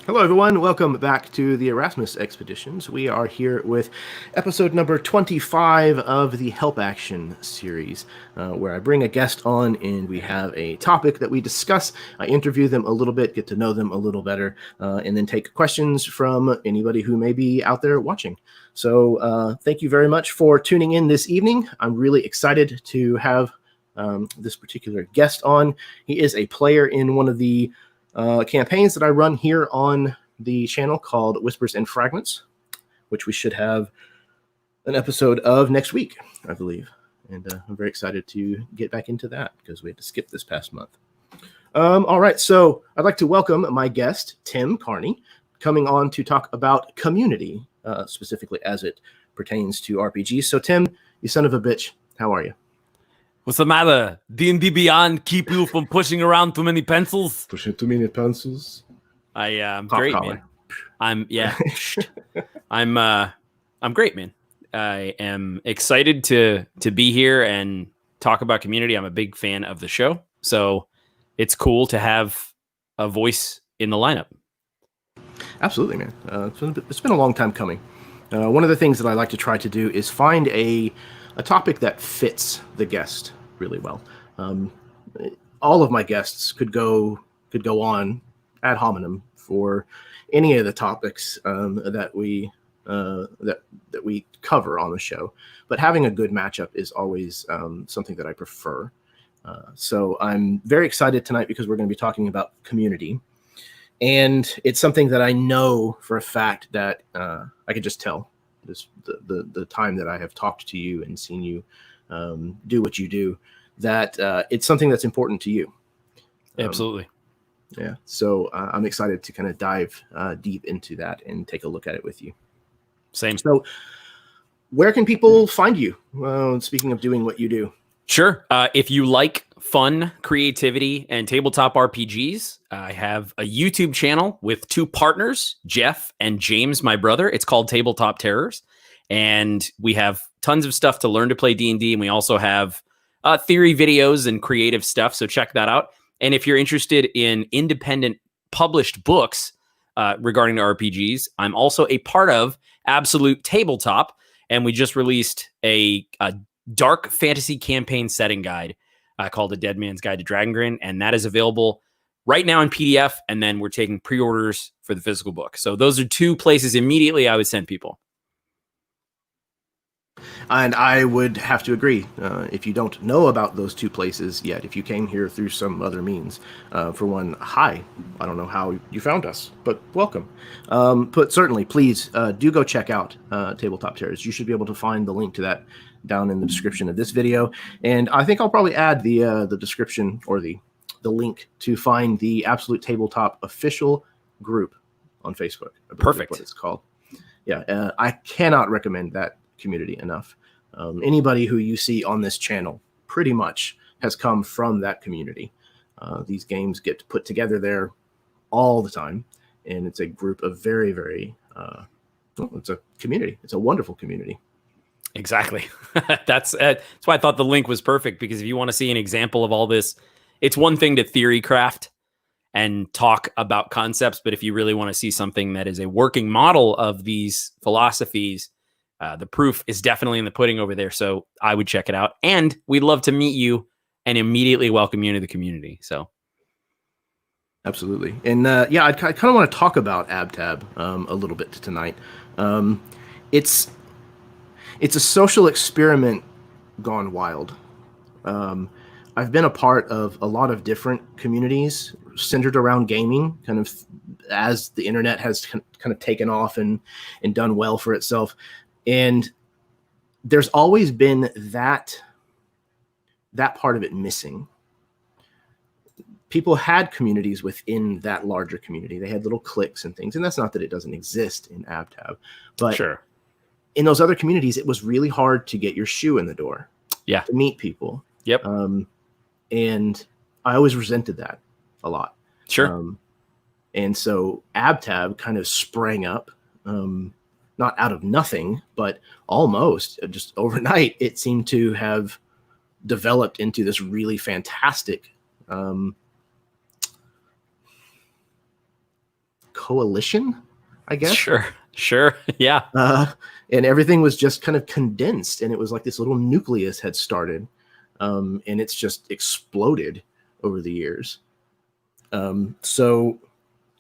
Hello, everyone. Welcome back to the Erasmus Expeditions. We are here with episode number 25 of the Help Action series, where I bring a guest on and we have a topic that we discuss. I interview them a little bit, get to know them a little better, and then take questions from anybody who may be out there watching. So thank you very much for tuning in this evening. I'm really excited to have this particular guest on. He is a player in one of the campaigns that I run here on the channel called Whispers and Fragments, which we should have an episode of next week, I believe. And I'm very excited to get back into that because we had to skip this past month. All right, so I'd like to welcome my guest, Tim Kearney, coming on to talk about community, specifically as it pertains to RPGs. So Tim, you son of a bitch, how are you? What's the matter? D&D Beyond keep you from pushing around too many pencils? Pushing too many pencils? I'm Pop great, collar. man. I'm great, man. I am excited to be here and talk about community. I'm a big fan of the show, so it's cool to have a voice in the lineup. Absolutely, man. It's been a long time coming. One of the things that I like to try to do is find a topic that fits the guest really well. All of my guests could go on ad hominem for any of the topics that we cover on the show, but having a good matchup is always something that I prefer. So I'm very excited tonight because we're going to be talking about community, and it's something that I know for a fact that I could just tell. The time that I have talked to you and seen you do what you do, that it's something that's important to you. Absolutely. Yeah. So I'm excited to kind of dive deep into that and take a look at it with you. Same. So where can people find you? Speaking of doing what you do. Sure. If you like fun, creativity, and tabletop RPGs, I have a YouTube channel with two partners, Jeff and James, my brother. It's called Tabletop Terrors. And we have tons of stuff to learn to play D&D. And we also have theory videos and creative stuff. So check that out. And if you're interested in independent published books regarding the RPGs, I'm also a part of Absolute Tabletop. And we just released a dark fantasy campaign setting guide called A Dead Man's Guide to Dragongrin, and that is available right now in PDF, and then we're taking pre-orders for the physical book. So those are two places immediately I would send people. And I would have to agree. If you don't know about those two places yet, if you came here through some other means, for one, hi. I don't know how you found us, but welcome. But certainly, please do go check out Tabletop Terrors. You should be able to find the link to that down in the description of this video. And I think I'll probably add the description or the link to find the Absolute Tabletop official group on Facebook. Perfect. What it's called. Yeah, I cannot recommend that community enough. Anybody who you see on this channel pretty much has come from that community. These games get put together there all the time, and it's a group of very, very it's a community. It's a wonderful community. Exactly. That's why I thought the link was perfect, because if you want to see an example of all this, it's one thing to theory craft and talk about concepts, but if you really want to see something that is a working model of these philosophies, the proof is definitely in the pudding over there. So I would check it out, and we'd love to meet you and immediately welcome you into the community. So absolutely. And I kind of want to talk about AbTab a little bit tonight. It's a social experiment gone wild. I've been a part of a lot of different communities centered around gaming, kind of as the internet has kind of taken off and done well for itself. And there's always been that part of it missing. People had communities within that larger community. They had little cliques and things. And that's not that it doesn't exist in AbTab, but sure, in those other communities, it was really hard to get your shoe in the door. Yeah. To meet people. Yep. And I always resented that a lot. Sure. And so AbTab kind of sprang up, not out of nothing, but almost just overnight. It seemed to have developed into this really fantastic coalition, I guess. Sure. Yeah. And everything was just kind of condensed, and it was like this little nucleus had started, and it's just exploded over the years. So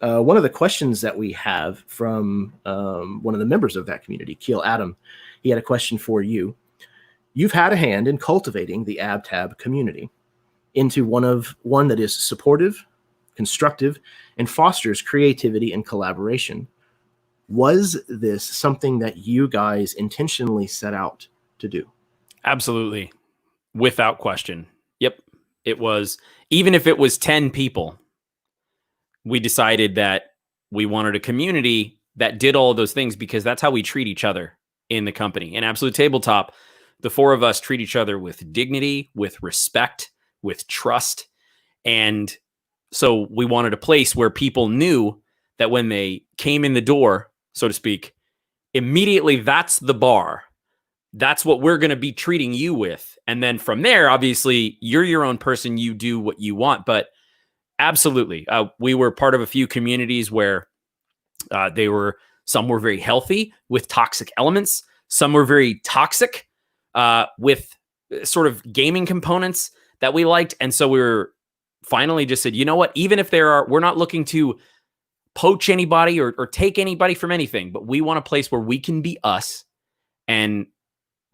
one of the questions that we have from one of the members of that community, Keel Adam, he had a question for you. You've had a hand in cultivating the AbTab community into one that is supportive, constructive, and fosters creativity and collaboration. Was this something that you guys intentionally set out to do? Absolutely. Without question. Yep. It was, even if it was 10 people, we decided that we wanted a community that did all of those things because that's how we treat each other in the company. In Absolute Tabletop, the four of us treat each other with dignity, with respect, with trust. And so we wanted a place where people knew that when they came in the door, so to speak, immediately that's the bar. That's what we're going to be treating you with. And then from there, obviously, you're your own person. You do what you want. But absolutely, we were part of a few communities where some were very healthy with toxic elements. Some were very toxic with sort of gaming components that we liked. And so we were finally just said, you know what, even if we're not looking to poach anybody or take anybody from anything, but we want a place where we can be us and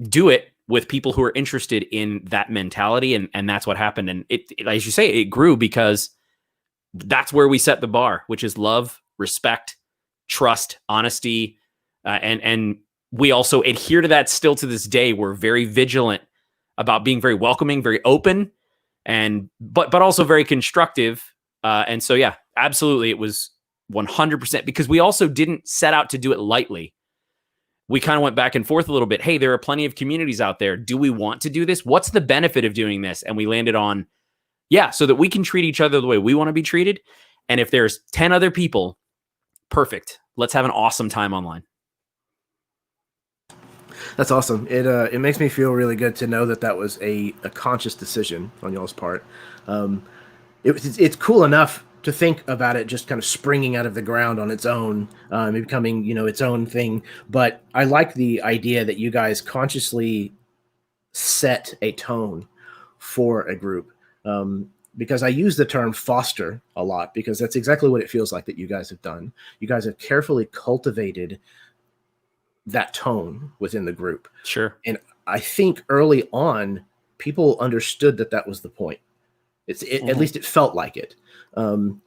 do it with people who are interested in that mentality. And that's what happened. And it, as you say, it grew because that's where we set the bar, which is love, respect, trust, honesty. And we also adhere to that still to this day. We're very vigilant about being very welcoming, very open, but also very constructive. And so, yeah, absolutely. It was 100% because we also didn't set out to do it lightly. We kind of went back and forth a little bit. Hey, there are plenty of communities out there. Do we want to do this? What's the benefit of doing this? And we landed on, yeah, so that we can treat each other the way we want to be treated. And if there's 10 other people, perfect. Let's have an awesome time online. That's awesome. It makes me feel really good to know that was a conscious decision on y'all's part. It's cool enough to think about it just kind of springing out of the ground on its own, becoming, its own thing. But I like the idea that you guys consciously set a tone for a group. Because I use the term foster a lot because that's exactly what it feels like that you guys have done. You guys have carefully cultivated that tone within the group. Sure. And I think early on, people understood that was the point. At least it felt like it.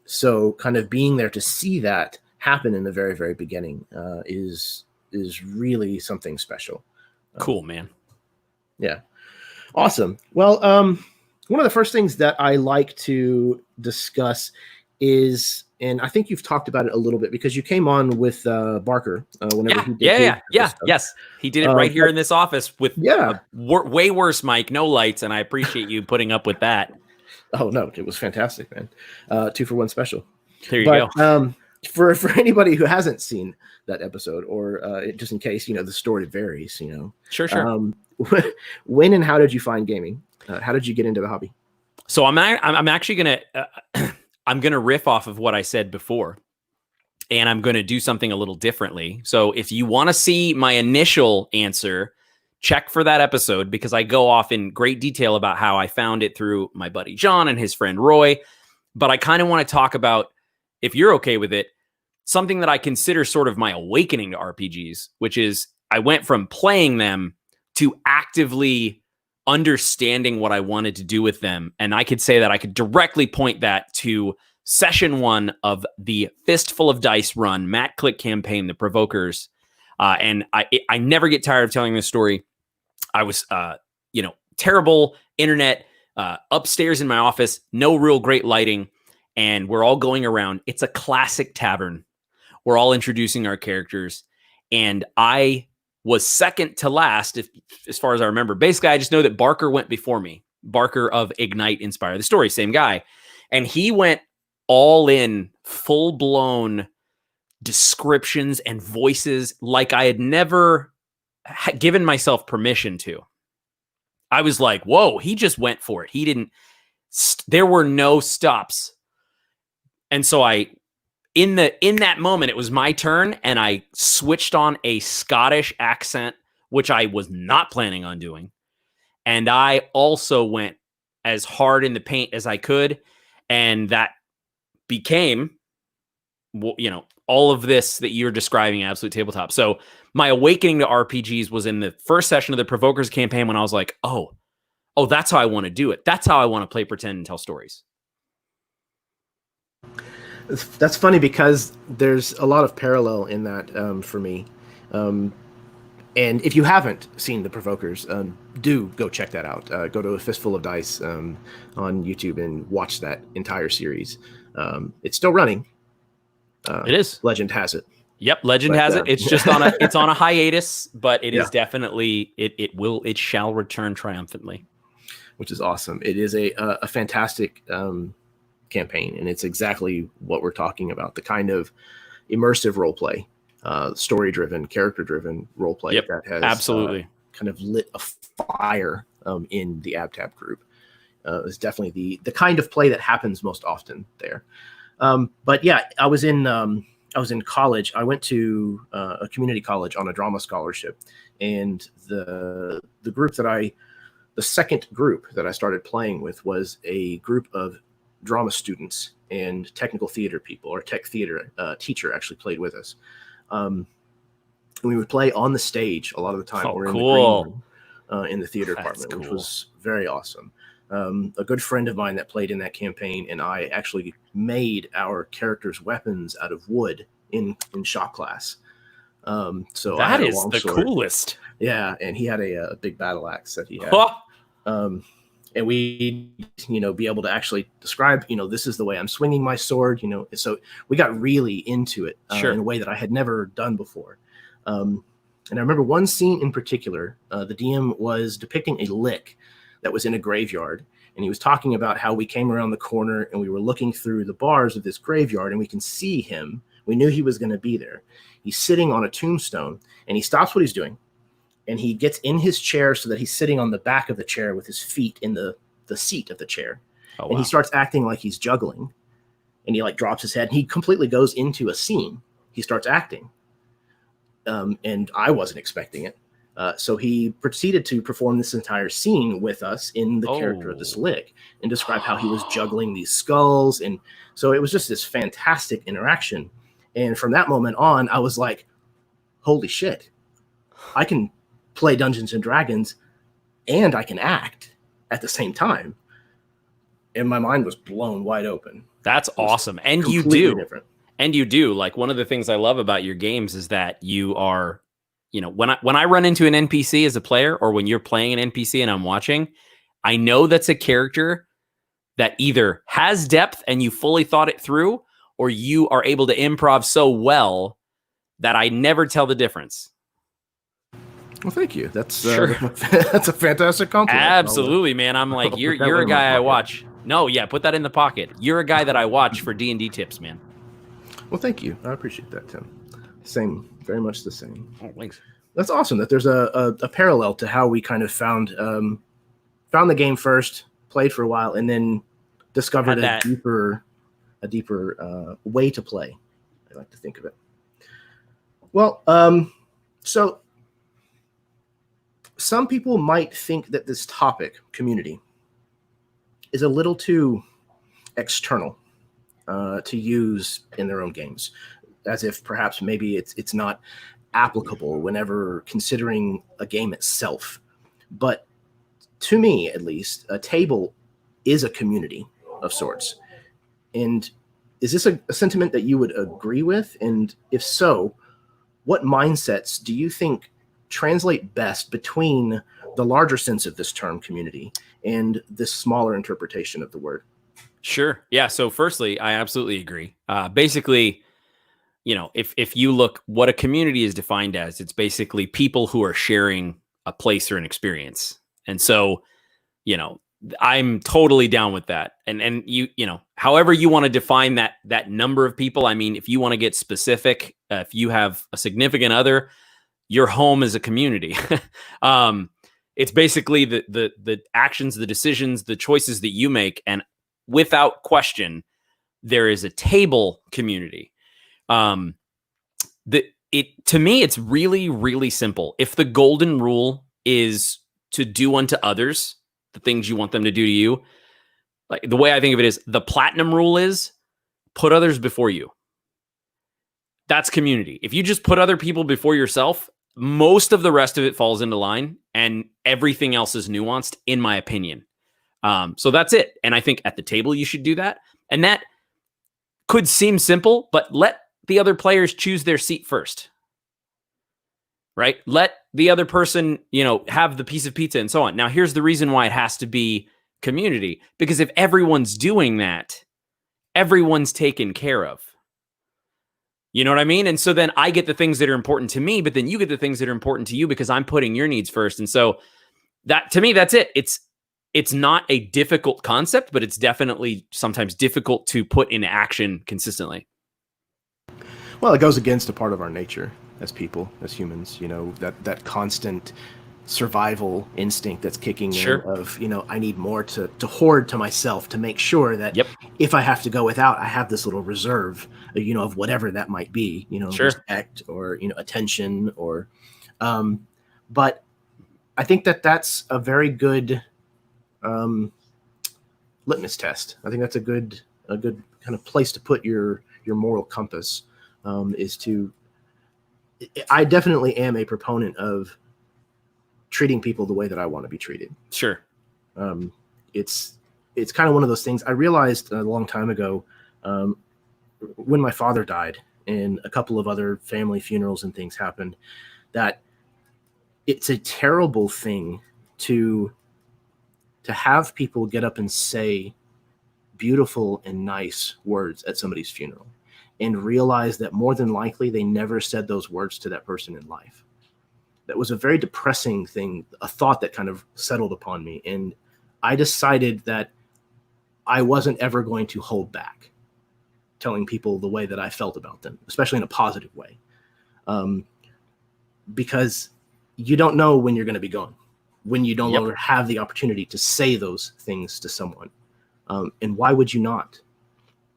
So kind of being there to see that happen in the very, very beginning is really something special. Cool, man. Yeah. Awesome. Well, one of the first things that I like to discuss is, and I think you've talked about it a little bit because you came on with Barker whenever he did. Yes. He did it right here in this office with way worse mic, no lights, and I appreciate you putting up with that. Oh no, it was fantastic, man. 2-for-1 special. There you go. For anybody who hasn't seen that episode, or just in case, the story varies, Sure. When and how did you find gaming? How did you get into the hobby? So I'm actually gonna I'm gonna riff off of what I said before, and I'm gonna do something a little differently. So if you want to see my initial answer, check for that episode because I go off in great detail about how I found it through my buddy John and his friend Roy. But I kind of want to talk about, if you're okay with it, something that I consider sort of my awakening to RPGs, which is I went from playing them to actively understanding what I wanted to do with them. And I could say that I could directly point that to session 1 of the Fistful of Dice run, Matt Click campaign, The Provokers. And I never get tired of telling this story. I was, terrible internet, upstairs in my office, no real great lighting. And we're all going around. It's a classic tavern. We're all introducing our characters. And I was second to last, as far as I remember. Basically, I just know that Barker went before me. Barker of Ignite Inspire the Story, same guy. And he went all in, full-blown descriptions and voices like I had never given myself permission to. I was like, whoa, he just went for it. He didn't, there were no stops. And so I in that moment, it was my turn, and I switched on a Scottish accent, which I was not planning on doing. And I also went as hard in the paint as I could. And that became, all of this that you're describing, Absolute Tabletop. So my awakening to RPGs was in the first session of the Provokers campaign when I was like, oh, that's how I want to do it. That's how I want to play pretend and tell stories. That's funny because there's a lot of parallel in that for me. And if you haven't seen The Provokers, do go check that out. Go to A Fistful of Dice on YouTube and watch that entire series. It's still running. It is. Legend has it. Yep, Legend has it. It's just on a hiatus, but it is definitely it shall return triumphantly, which is awesome. It is a fantastic campaign, and it's exactly what we're talking about, the kind of immersive role play, story-driven, character-driven role play that has absolutely kind of lit a fire in the AbTab group. It's definitely the kind of play that happens most often there. But yeah, I was in college. I went to a community college on a drama scholarship, and the second group that I started playing with was a group of drama students and technical theater people. Our tech theater teacher actually played with us. And we would play on the stage a lot of the time. We're in the green room in the theater department, which was very awesome. A good friend of mine that played in that campaign and I actually made our characters' weapons out of wood in shop class. So that is the coolest. Yeah, and he had a big battle axe that he had. And we, be able to actually describe, this is the way I'm swinging my sword, So we got really into it in a way that I had never done before. And I remember one scene in particular, the DM was depicting a lick that was in a graveyard. And he was talking about how we came around the corner and we were looking through the bars of this graveyard and we can see him. We knew he was going to be there. He's sitting on a tombstone and he stops what he's doing. And he gets in his chair so that he's sitting on the back of the chair with his feet in the seat of the chair. Oh, wow. And he starts acting like he's juggling. And he drops his head. And he completely goes into a scene. He starts acting. And I wasn't expecting it. So he proceeded to perform this entire scene with us in the character of this lick and describe how he was juggling these skulls. And so it was just this fantastic interaction. And from that moment on, I was like, holy shit, I can play Dungeons and Dragons and I can act at the same time. And my mind was blown wide open. That's awesome. And you do. Different. And you do. Like, one of the things I love about your games is that you are, when I run into an NPC as a player, or when you're playing an NPC and I'm watching, I know that's a character that either has depth and you fully thought it through, or you are able to improv so well that I never tell the difference. Well, thank you. That's that's a fantastic compliment. Absolutely, man. I'm like, you're a guy I watch. No, yeah, put that in the pocket. You're a guy that I watch for D&D tips, man. Well, thank you. I appreciate that, Tim. Same, very much the same. Oh, thanks. That's awesome that there's a parallel to how we kind of found the game first, played for a while, and then discovered a deeper way to play. I like to think of it. Well, so some people might think that this topic, community, is a little too external to use in their own games, as if perhaps maybe it's not applicable whenever considering a game itself. But to me, at least, a table is a community of sorts. And is this a sentiment that you would agree with? And if so, what mindsets do you think translate best between the larger sense of this term community and this smaller interpretation of the word? Sure. Yeah. So firstly, I absolutely agree. Basically, if you look what a community is defined as, it's basically people who are sharing a place or an experience. And so, I'm totally down with that. And however you want to define that number of people. I mean, if you want to get specific, if you have a significant other, your home is a community. It's basically the actions, the decisions, the choices that you make. And without question, there is a table community. Um, to me, it's really, really simple. If the golden rule is to do unto others the things you want them to do to you, like the way I think of it is the platinum rule is put others before you. That's community. If you just put other people before yourself, most of the rest of it falls into line and everything else is nuanced, in my opinion. So that's it. And I think at the table, you should do that. And that could seem simple, but let the other players choose their seat first, right? Let the other person, have the piece of pizza and so on. Now, here's the reason why it has to be community, because if everyone's doing that, everyone's taken care of. You know what I mean? And so then I get the things that are important to me, but then you get the things that are important to you because I'm putting your needs first. And so that, to me, that's it. It's not a difficult concept, but it's definitely sometimes difficult to put in action consistently. Well, it goes against a part of our nature as people, as humans, that constant survival instinct that's kicking in of, I need more to hoard to myself to make sure that if I have to go without, I have this little reserve, of whatever that might be, respect or, attention or, but I think that's a very good, litmus test. I think that's a good kind of place to put your moral compass, I definitely am a proponent of treating people the way that I want to be treated. Sure. It's kind of one of those things. I realized a long time ago, when my father died and a couple of other family funerals and things happened, that it's a terrible thing to have people get up and say beautiful and nice words at somebody's funeral and realize that more than likely they never said those words to that person in life. That was a very depressing thing, a thought that kind of settled upon me. And I decided that I wasn't ever going to hold back telling people the way that I felt about them, especially in a positive way. Because you don't know when you're going to be gone, when you no longer have the opportunity to say those things to someone. And why would you not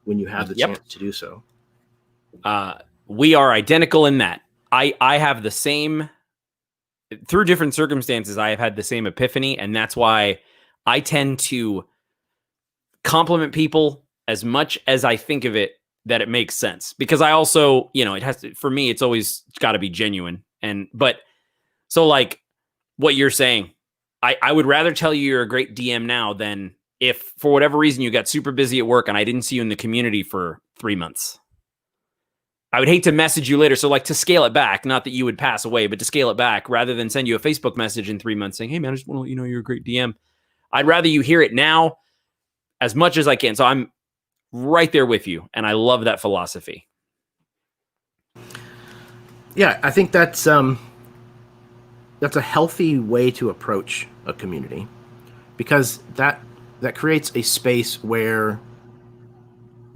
when you have the chance to do so? We are identical in that. I have the same, through different circumstances, I have had the same epiphany. And that's why I tend to compliment people as much as I think of it that it makes sense. Because I also, it has to, for me, it's always got to be genuine. But so like what you're saying, I would rather tell you you're a great DM now than if for whatever reason you got super busy at work and I didn't see you in the community for 3 months. I would hate to message you later. So like to scale it back, not that you would pass away, but to scale it back rather than send you a Facebook message in 3 months saying, hey man, I just want to let you know you're a great DM. I'd rather you hear it now as much as I can. So I'm right there with you. And I love that philosophy. Yeah, I think that's a healthy way to approach a community, because that creates a space where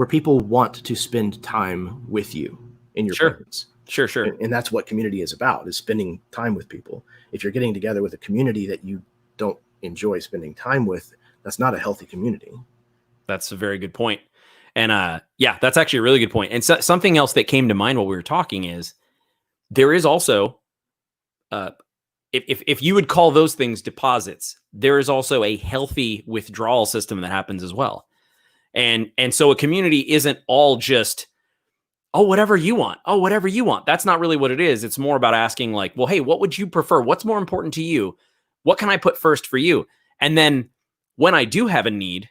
people want to spend time with you in your presence. Sure. And that's what community is about, is spending time with people. If you're getting together with a community that you don't enjoy spending time with, that's not a healthy community. That's a very good point. And that's actually a really good point. And something else that came to mind while we were talking is there is also, if you would call those things deposits, there is also a healthy withdrawal system that happens as well. And so a community isn't all just, whatever you want. That's not really what it is. It's more about asking like, well, hey, what would you prefer? What's more important to you? What can I put first for you? And then when I do have a need,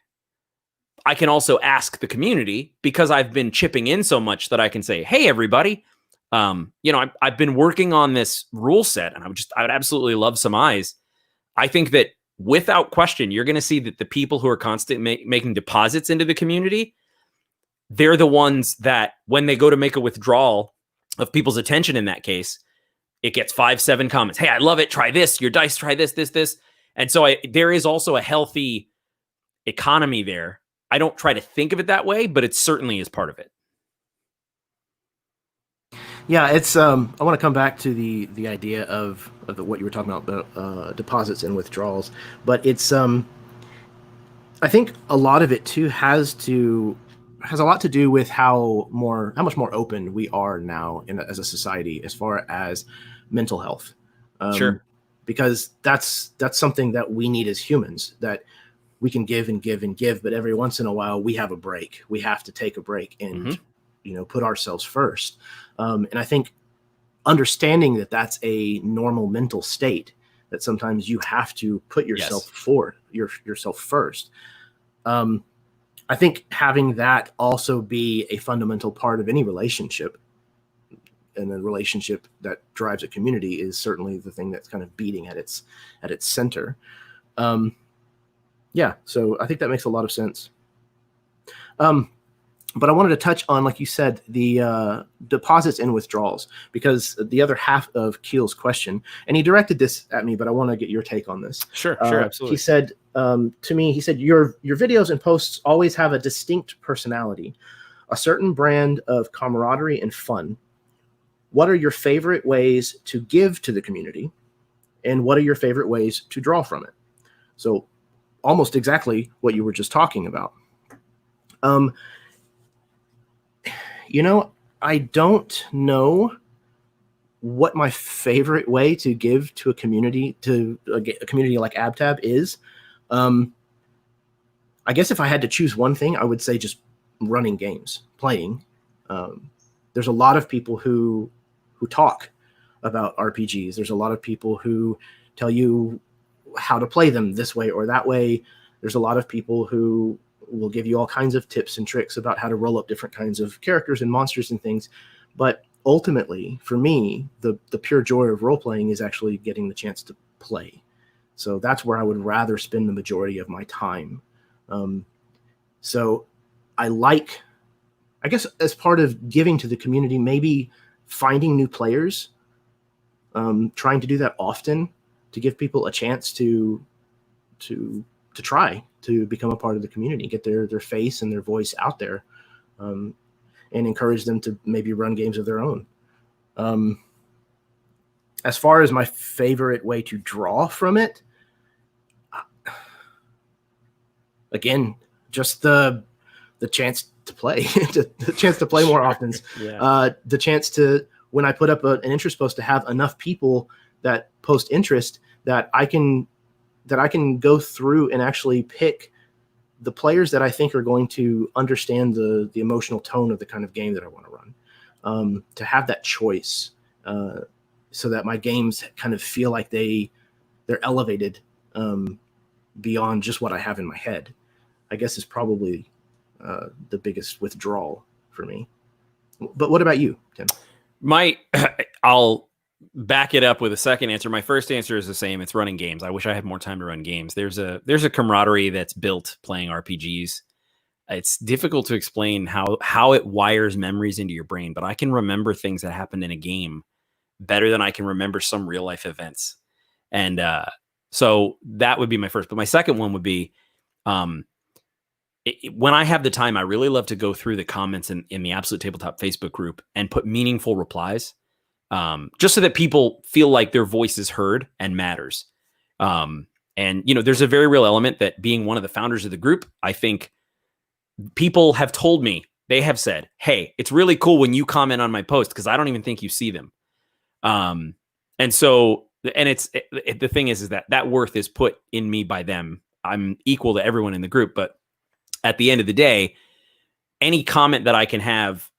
I can also ask the community, because I've been chipping in so much that I can say, hey, everybody, I've been working on this rule set and I would absolutely love some eyes. I think that without question, you're going to see that the people who are constantly making deposits into the community, they're the ones that when they go to make a withdrawal of people's attention, in that case, it gets 5-7 comments. Hey, I love it. Try this. Your dice, try this. And so there is also a healthy economy there. I don't try to think of it that way, but it certainly is part of it. Yeah, it's. I want to come back to the idea of what you were talking about deposits and withdrawals, but it's. I think a lot of it too has to has a lot to do with how much more open we are now as a society as far as mental health. Sure. Because that's something that we need as humans, that we can give and give and give, but every once in a while we have a break. We have to take a break and, put ourselves first. And I think understanding that that's a normal mental state, that sometimes you have to put yourself yourself first. I think having that also be a fundamental part of any relationship, and a relationship that drives a community, is certainly the thing that's kind of beating at its center. So I think that makes a lot of sense. But I wanted to touch on, like you said, the deposits and withdrawals, because the other half of Keel's question, and he directed this at me, but I want to get your take on this. Sure, absolutely. He said to me, your videos and posts always have a distinct personality, a certain brand of camaraderie and fun. What are your favorite ways to give to the community, and what are your favorite ways to draw from it? So almost exactly what you were just talking about. I don't know what my favorite way to give to a community, like AbTab, is. I guess if I had to choose one thing, I would say just running games, playing. There's a lot of people who talk about RPGs. There's a lot of people who tell you how to play them this way or that way. There's a lot of people who will give you all kinds of tips and tricks about how to roll up different kinds of characters and monsters and things. But ultimately, for me, the pure joy of role-playing is actually getting the chance to play. So that's where I would rather spend the majority of my time. So I guess as part of giving to the community, maybe finding new players, trying to do that often to give people a chance to try to become a part of the community, get their face and their voice out there, and encourage them to maybe run games of their own. As far as my favorite way to draw from it, again, just the chance to play, the chance to play more often, the chance to, when I put up an interest post, to have enough people that post interest that I can go through and actually pick the players that I think are going to understand the emotional tone of the kind of game that I want to run. To have that choice, so that my games kind of feel like they're elevated beyond just what I have in my head, I guess is probably the biggest withdrawal for me. But what about you, Tim? I'll back it up with a second answer. My first answer is the same. It's running games. I wish I had more time to run games. There's a camaraderie that's built playing RPGs. It's difficult to explain how it wires memories into your brain, but I can remember things that happened in a game better than I can remember some real life events. And so that would be my first. But my second one would be, when I have the time, I really love to go through the comments in the Absolute Tabletop Facebook group and put meaningful replies, just so that people feel like their voice is heard and matters. And, there's a very real element that, being one of the founders of the group, I think people have told me, they have said, hey, it's really cool when you comment on my post, because I don't even think you see them. The thing is that worth is put in me by them. I'm equal to everyone in the group, but at the end of the day, any comment that I can have,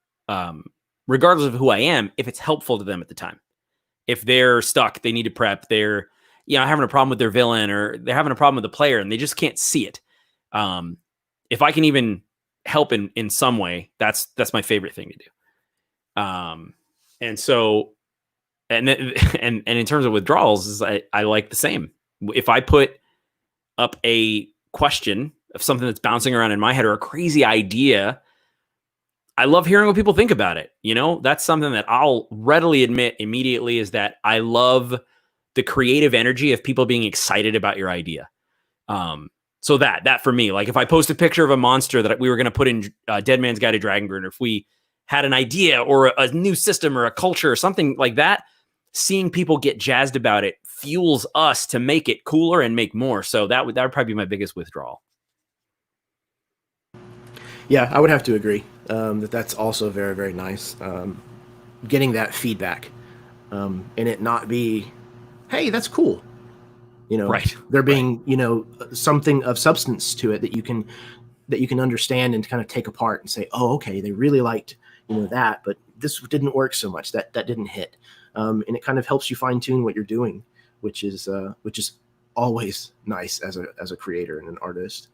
regardless of who I am, if it's helpful to them at the time, if they're stuck, they need to prep, they're having a problem with their villain, or they're having a problem with the player and they just can't see it. If I can even help in some way, that's my favorite thing to do. And in terms of withdrawals, I like the same. If I put up a question of something that's bouncing around in my head, or a crazy idea, I love hearing what people think about it. That's something that I'll readily admit immediately, is that I love the creative energy of people being excited about your idea. So that for me, like if I post a picture of a monster that we were going to put in Dead Man's Guide to Dragonburn, or if we had an idea or a new system or a culture or something like that, seeing people get jazzed about it fuels us to make it cooler and make more. So that would probably be my biggest withdrawal. Yeah, I would have to agree that's also very, very nice. Getting that feedback and it not be, hey, that's cool. Right. There Right. being, something of substance to it that you can understand and kind of take apart and say, oh, okay, they really liked, that, but this didn't work so much. That didn't hit. And it kind of helps you fine tune what you're doing, which is always nice as a creator and an artist.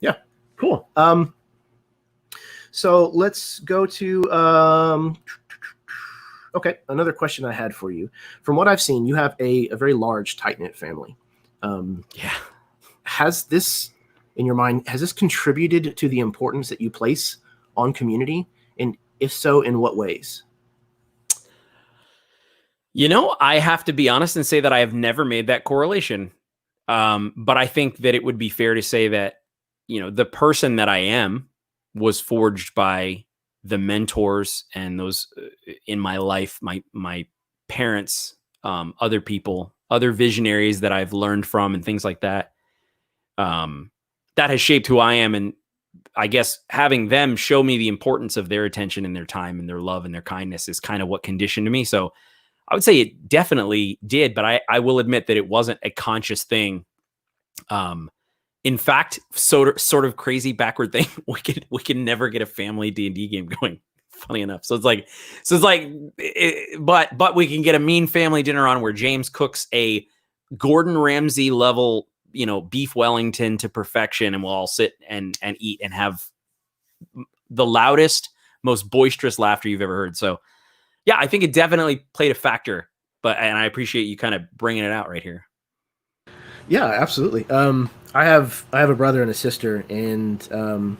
Yeah, cool. So let's go to okay, another question I had for you. From what I've seen, you have a very large, tight knit family. Yeah. Has this, in your mind, has this contributed to the importance that you place on community? And if so, in what ways? I have to be honest and say that I have never made that correlation. But I think that it would be fair to say that, the person that I am was forged by the mentors and those in my life, my parents, other people, other visionaries that I've learned from and things like that. That has shaped who I am. And I guess having them show me the importance of their attention and their time and their love and their kindness is kind of what conditioned me. So I would say it definitely did, but I will admit that it wasn't a conscious thing. In fact, sort of crazy backward thing. We can never get a family D&D game going. Funny enough, but we can get a mean family dinner on where James cooks a Gordon Ramsay level, beef Wellington to perfection, and we'll all sit and eat and have the loudest, most boisterous laughter you've ever heard. So, yeah, I think it definitely played a factor. And I appreciate you kind of bringing it out right here. Yeah, absolutely. I have a brother and a sister, and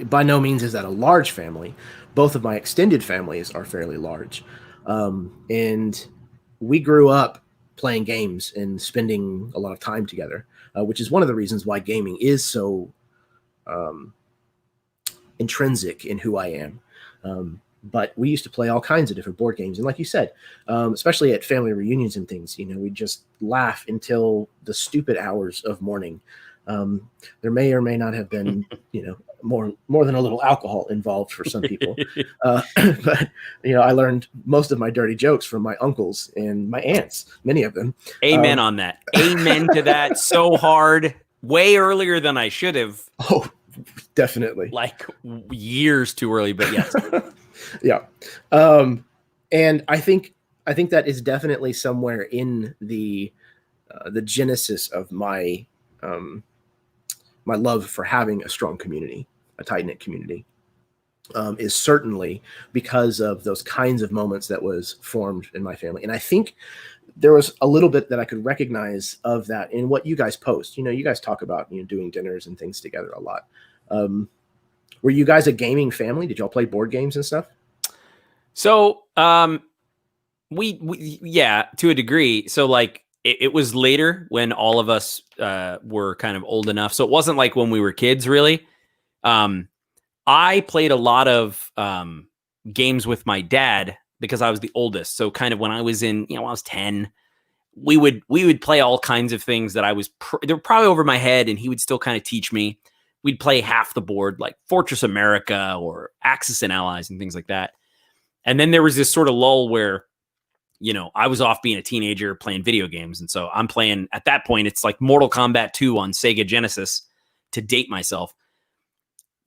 by no means is that a large family. Both of my extended families are fairly large, and we grew up playing games and spending a lot of time together, which is one of the reasons why gaming is so intrinsic in who I am. But we used to play all kinds of different board games, and like you said, especially at family reunions and things, we just laugh until the stupid hours of morning. There may or may not have been, more than a little alcohol involved for some people, but I learned most of my dirty jokes from my uncles and my aunts, many of them. Amen on that. Amen to that. So hard, way earlier than I should have. Oh, definitely, like years too early, but yes. Yeah. And I think that is definitely somewhere in the genesis of my my love for having a strong community, a tight knit community, is certainly because of those kinds of moments that was formed in my family. And I think there was a little bit that I could recognize of that in what you guys post. You guys talk about doing dinners and things together a lot. Were you guys a gaming family? Did y'all play board games and stuff? So, we yeah, to a degree. So like it was later when all of us were kind of old enough. So it wasn't like when we were kids, really. I played a lot of games with my dad because I was the oldest. So kind of when I was when I was 10, we would play all kinds of things that they were probably over my head, and he would still kind of teach me. We'd play half the board, like Fortress America or Axis and Allies and things like that. And then there was this sort of lull where, I was off being a teenager playing video games. And so I'm playing, at that point, it's like Mortal Kombat 2 on Sega Genesis, to date myself.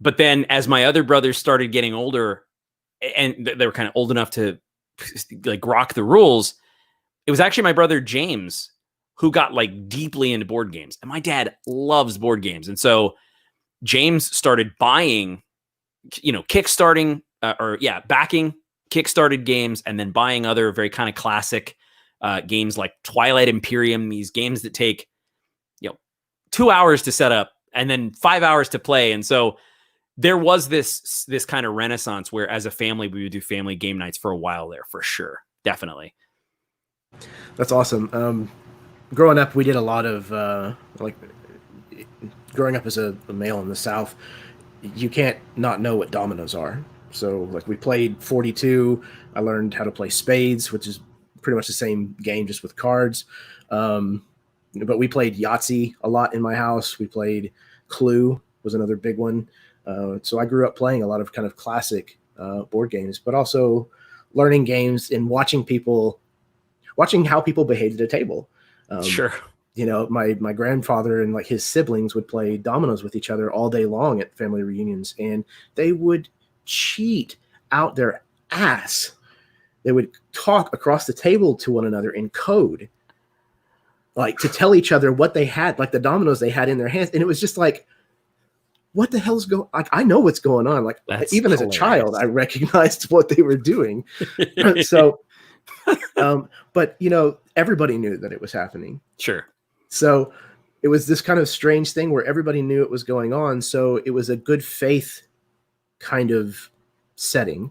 But then as my other brothers started getting older, and they were kind of old enough to like rock the rules, it was actually my brother James who got like deeply into board games. And my dad loves board games. And so James started buying, kickstarting backing kickstarted games, and then buying other very kind of classic games like Twilight Imperium, these games that take 2 hours to set up and then 5 hours to play. And so there was this kind of renaissance where as a family we would do family game nights for a while there, for sure. Definitely. That's awesome. Growing up, we did a lot of growing up as a male in the South, you can't not know what dominoes are. So like we played 42. I learned how to play spades, which is pretty much the same game, just with cards. But we played Yahtzee a lot in my house. We played Clue was another big one. So I grew up playing a lot of kind of classic board games, but also learning games and watching how people behaved at a table. Sure. My grandfather and like his siblings would play dominoes with each other all day long at family reunions, and they would cheat out their ass. They would talk across the table to one another in code, like to tell each other what they had, like the dominoes they had in their hands. And it was just like, what the hell's going on? Like, I know what's going on. Like, even as a child, I recognized what they were doing. So, but everybody knew that it was happening. Sure. So it was this kind of strange thing where everybody knew it was going on. So it was a good faith kind of setting.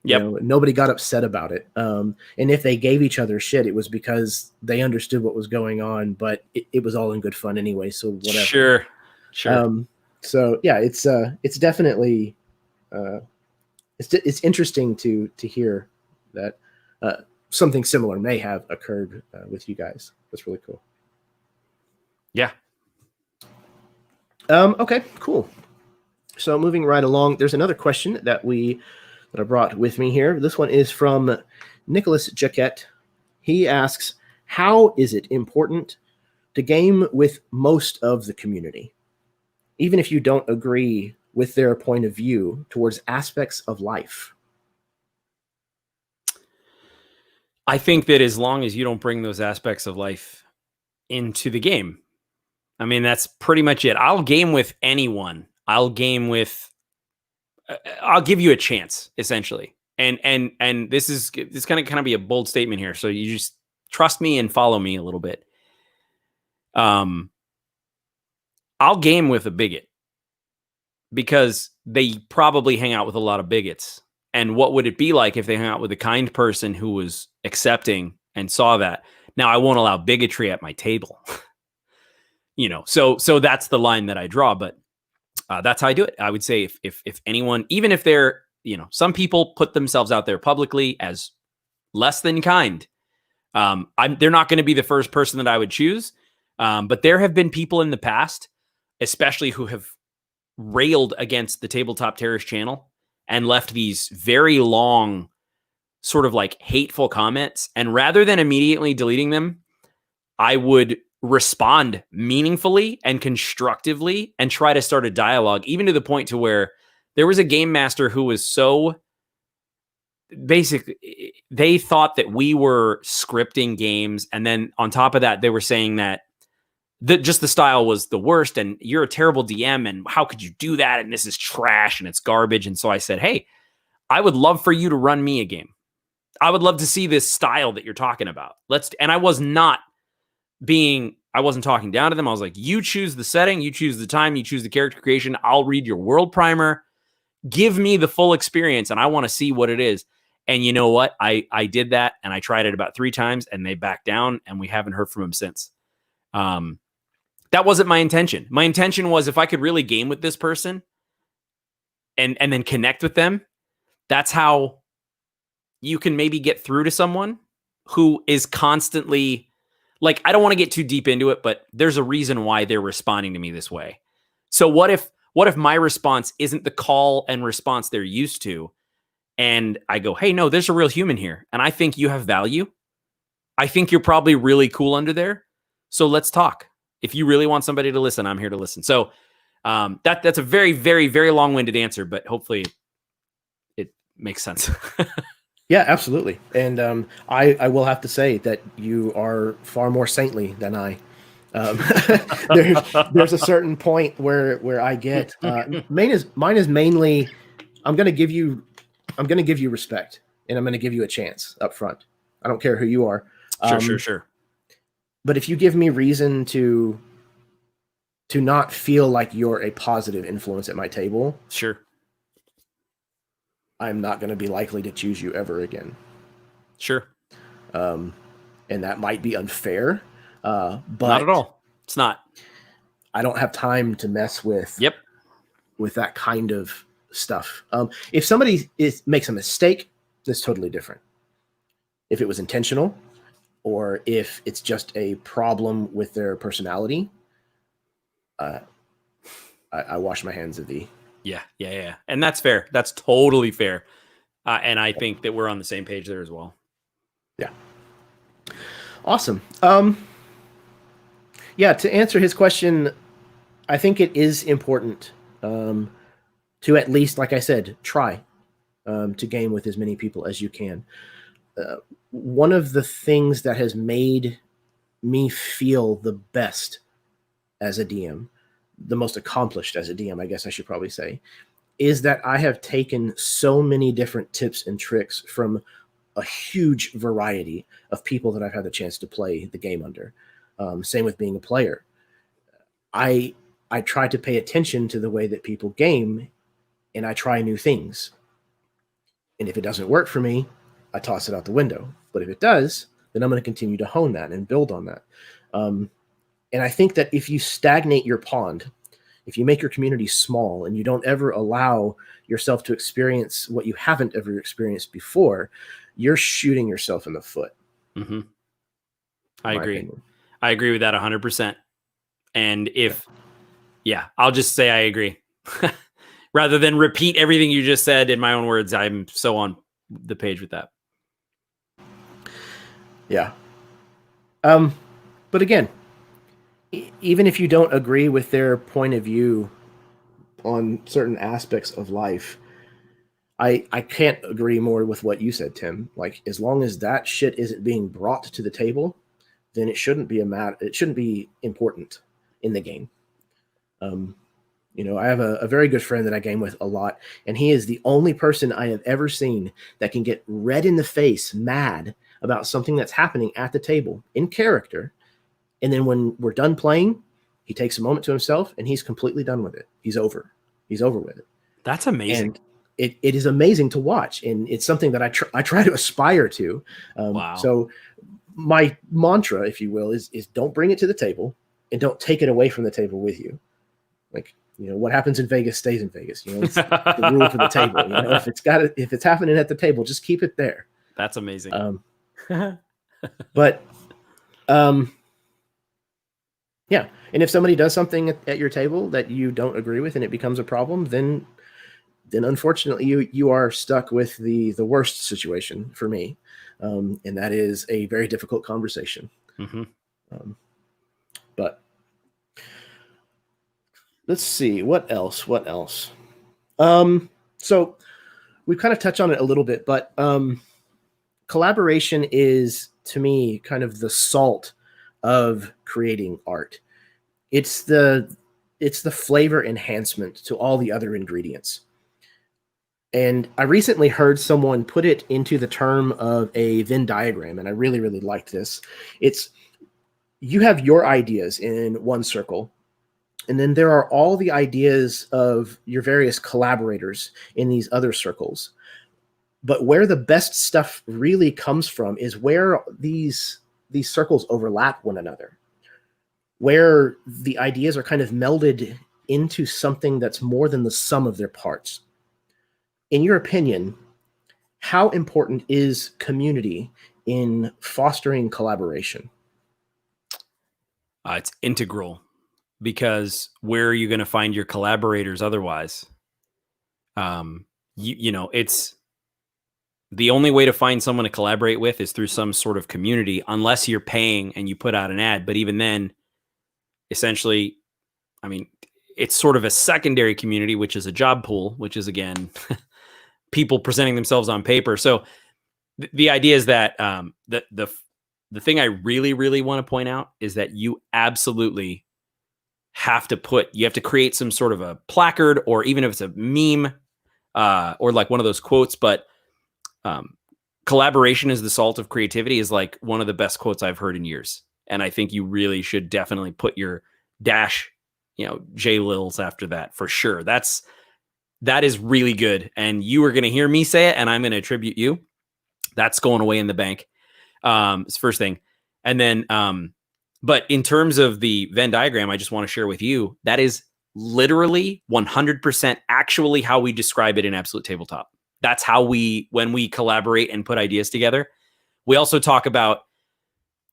Yep. Nobody got upset about it. And if they gave each other shit, it was because they understood what was going on, but it was all in good fun anyway. So whatever. Sure. So yeah, it's definitely, it's interesting to hear that something similar may have occurred with you guys. That's really cool. Yeah. Okay, cool. So moving right along, there's another question that I brought with me here. This one is from Nicholas Jaquette. He asks, how is it important to game with most of the community, even if you don't agree with their point of view towards aspects of life? I think that as long as you don't bring those aspects of life into the game, I mean, that's pretty much it. I'll game with anyone. I'll give you a chance, essentially. And this is going to kind of be a bold statement here. So you just trust me and follow me a little bit. I'll game with a bigot because they probably hang out with a lot of bigots. And what would it be like if they hung out with a kind person who was accepting and saw that? Now, I won't allow bigotry at my table. So that's the line that I draw, but that's how I do it. I would say if anyone, even if they're, some people put themselves out there publicly as less than kind. They're not going to be the first person that I would choose. But there have been people in the past, especially who have railed against the Tabletop Terrors channel and left these very long, sort of like hateful comments. And rather than immediately deleting them, I would respond meaningfully and constructively and try to start a dialogue, even to the point to where there was a game master who was so basically, they thought that we were scripting games. And then on top of that, they were saying that just the style was the worst and you're a terrible DM and how could you do that? And this is trash and it's garbage. And so I said, hey, I would love for you to run me a game. I would love to see this style that you're talking about. And I wasn't talking down to them. I was like, you choose the setting, you choose the time, you choose the character creation. I'll read your world primer. Give me the full experience and I want to see what it is. And you know what? I did that and I tried it about 3 times and they backed down and we haven't heard from them since. That wasn't my intention. My intention was if I could really game with this person and then connect with them, that's how you can maybe get through to someone who is constantly like, I don't want to get too deep into it, but there's a reason why they're responding to me this way. So what if my response isn't the call and response they're used to? And I go, hey, no, there's a real human here. And I think you have value. I think you're probably really cool under there. So let's talk. If you really want somebody to listen, I'm here to listen. So that's a very, very, very long-winded answer, but hopefully it makes sense. Yeah, absolutely. And I will have to say that you are far more saintly than I. There's a certain point where I get mine is mainly I'm going to give you respect and I'm going to give you a chance up front. I don't care who you are. Sure. But if you give me reason to not feel like you're a positive influence at my table, sure, I'm not going to be likely to choose you ever again. Sure. And that might be unfair, but not at all. It's not. I don't have time to mess with that kind of stuff. If somebody makes a mistake, that's totally different. If it was intentional, or if it's just a problem with their personality, I wash my hands of thee. Yeah. And that's fair. That's totally fair. And I think that we're on the same page there as well. Yeah. Awesome. Yeah, to answer his question, I think it is important to at least, like I said, try to game with as many people as you can. One of the things that has made me feel the best as a DM, the most accomplished as a DM, I guess I should probably say, is that I have taken so many different tips and tricks from a huge variety of people that I've had the chance to play the game under. Same with being a player. I try to pay attention to the way that people game, and I try new things. And if it doesn't work for me, I toss it out the window. But if it does, then I'm going to continue to hone that and build on that. And I think that if you stagnate your pond, if you make your community small and you don't ever allow yourself to experience what you haven't ever experienced before, you're shooting yourself in the foot. Mm-hmm. I agree. Opinion. I agree with that 100%. And I'll just say I agree. Rather than repeat everything you just said in my own words, I'm so on the page with that. Yeah. But again, even if you don't agree with their point of view on certain aspects of life, I can't agree more with what you said, Tim. Like, as long as that shit isn't being brought to the table, then it shouldn't be it shouldn't be important in the game. I have a very good friend that I game with a lot, and he is the only person I have ever seen that can get red in the face, mad about something that's happening at the table in character. And then when we're done playing, he takes a moment to himself and he's completely done with it. He's over with it. That's amazing. And it is amazing to watch. And it's something that I try to aspire to. Wow. So my mantra, if you will, is don't bring it to the table and don't take it away from the table with you. Like, what happens in Vegas stays in Vegas. It's the rule for the table. If it's happening at the table, just keep it there. That's amazing. But yeah. And if somebody does something at your table that you don't agree with and it becomes a problem, then unfortunately you are stuck with the worst situation for me. And that is a very difficult conversation. Mm-hmm. But let's see, what else? So we've kind of touched on it a little bit, but collaboration is, to me, kind of the salt of creating art. It's the flavor enhancement to all the other ingredients. And I recently heard someone put it into the term of a Venn diagram, and I really, really liked this. It's, you have your ideas in one circle, and then there are all the ideas of your various collaborators in these other circles. But where the best stuff really comes from is where these circles overlap one another, where the ideas are kind of melded into something that's more than the sum of their parts. In your opinion, how important is community in fostering collaboration? It's integral, because where are you going to find your collaborators otherwise? It's the only way to find someone to collaborate with is through some sort of community, unless you're paying and you put out an ad. But even then, essentially, I mean, it's sort of a secondary community, which is a job pool, which is, again, people presenting themselves on paper. So the idea is that the thing I really, really want to point out is that you absolutely have to create some sort of a placard, or even if it's a meme or like one of those quotes, but collaboration is the salt of creativity is like one of the best quotes I've heard in years. And I think you really should definitely put your dash, J Lils after that for sure. That is really good. And you are going to hear me say it, and I'm going to attribute you. That's going away in the bank. It's first thing. And then, but in terms of the Venn diagram, I just want to share with you, that is literally 100% actually how we describe it in Absolute Tabletop. That's how when we collaborate and put ideas together, we also talk about,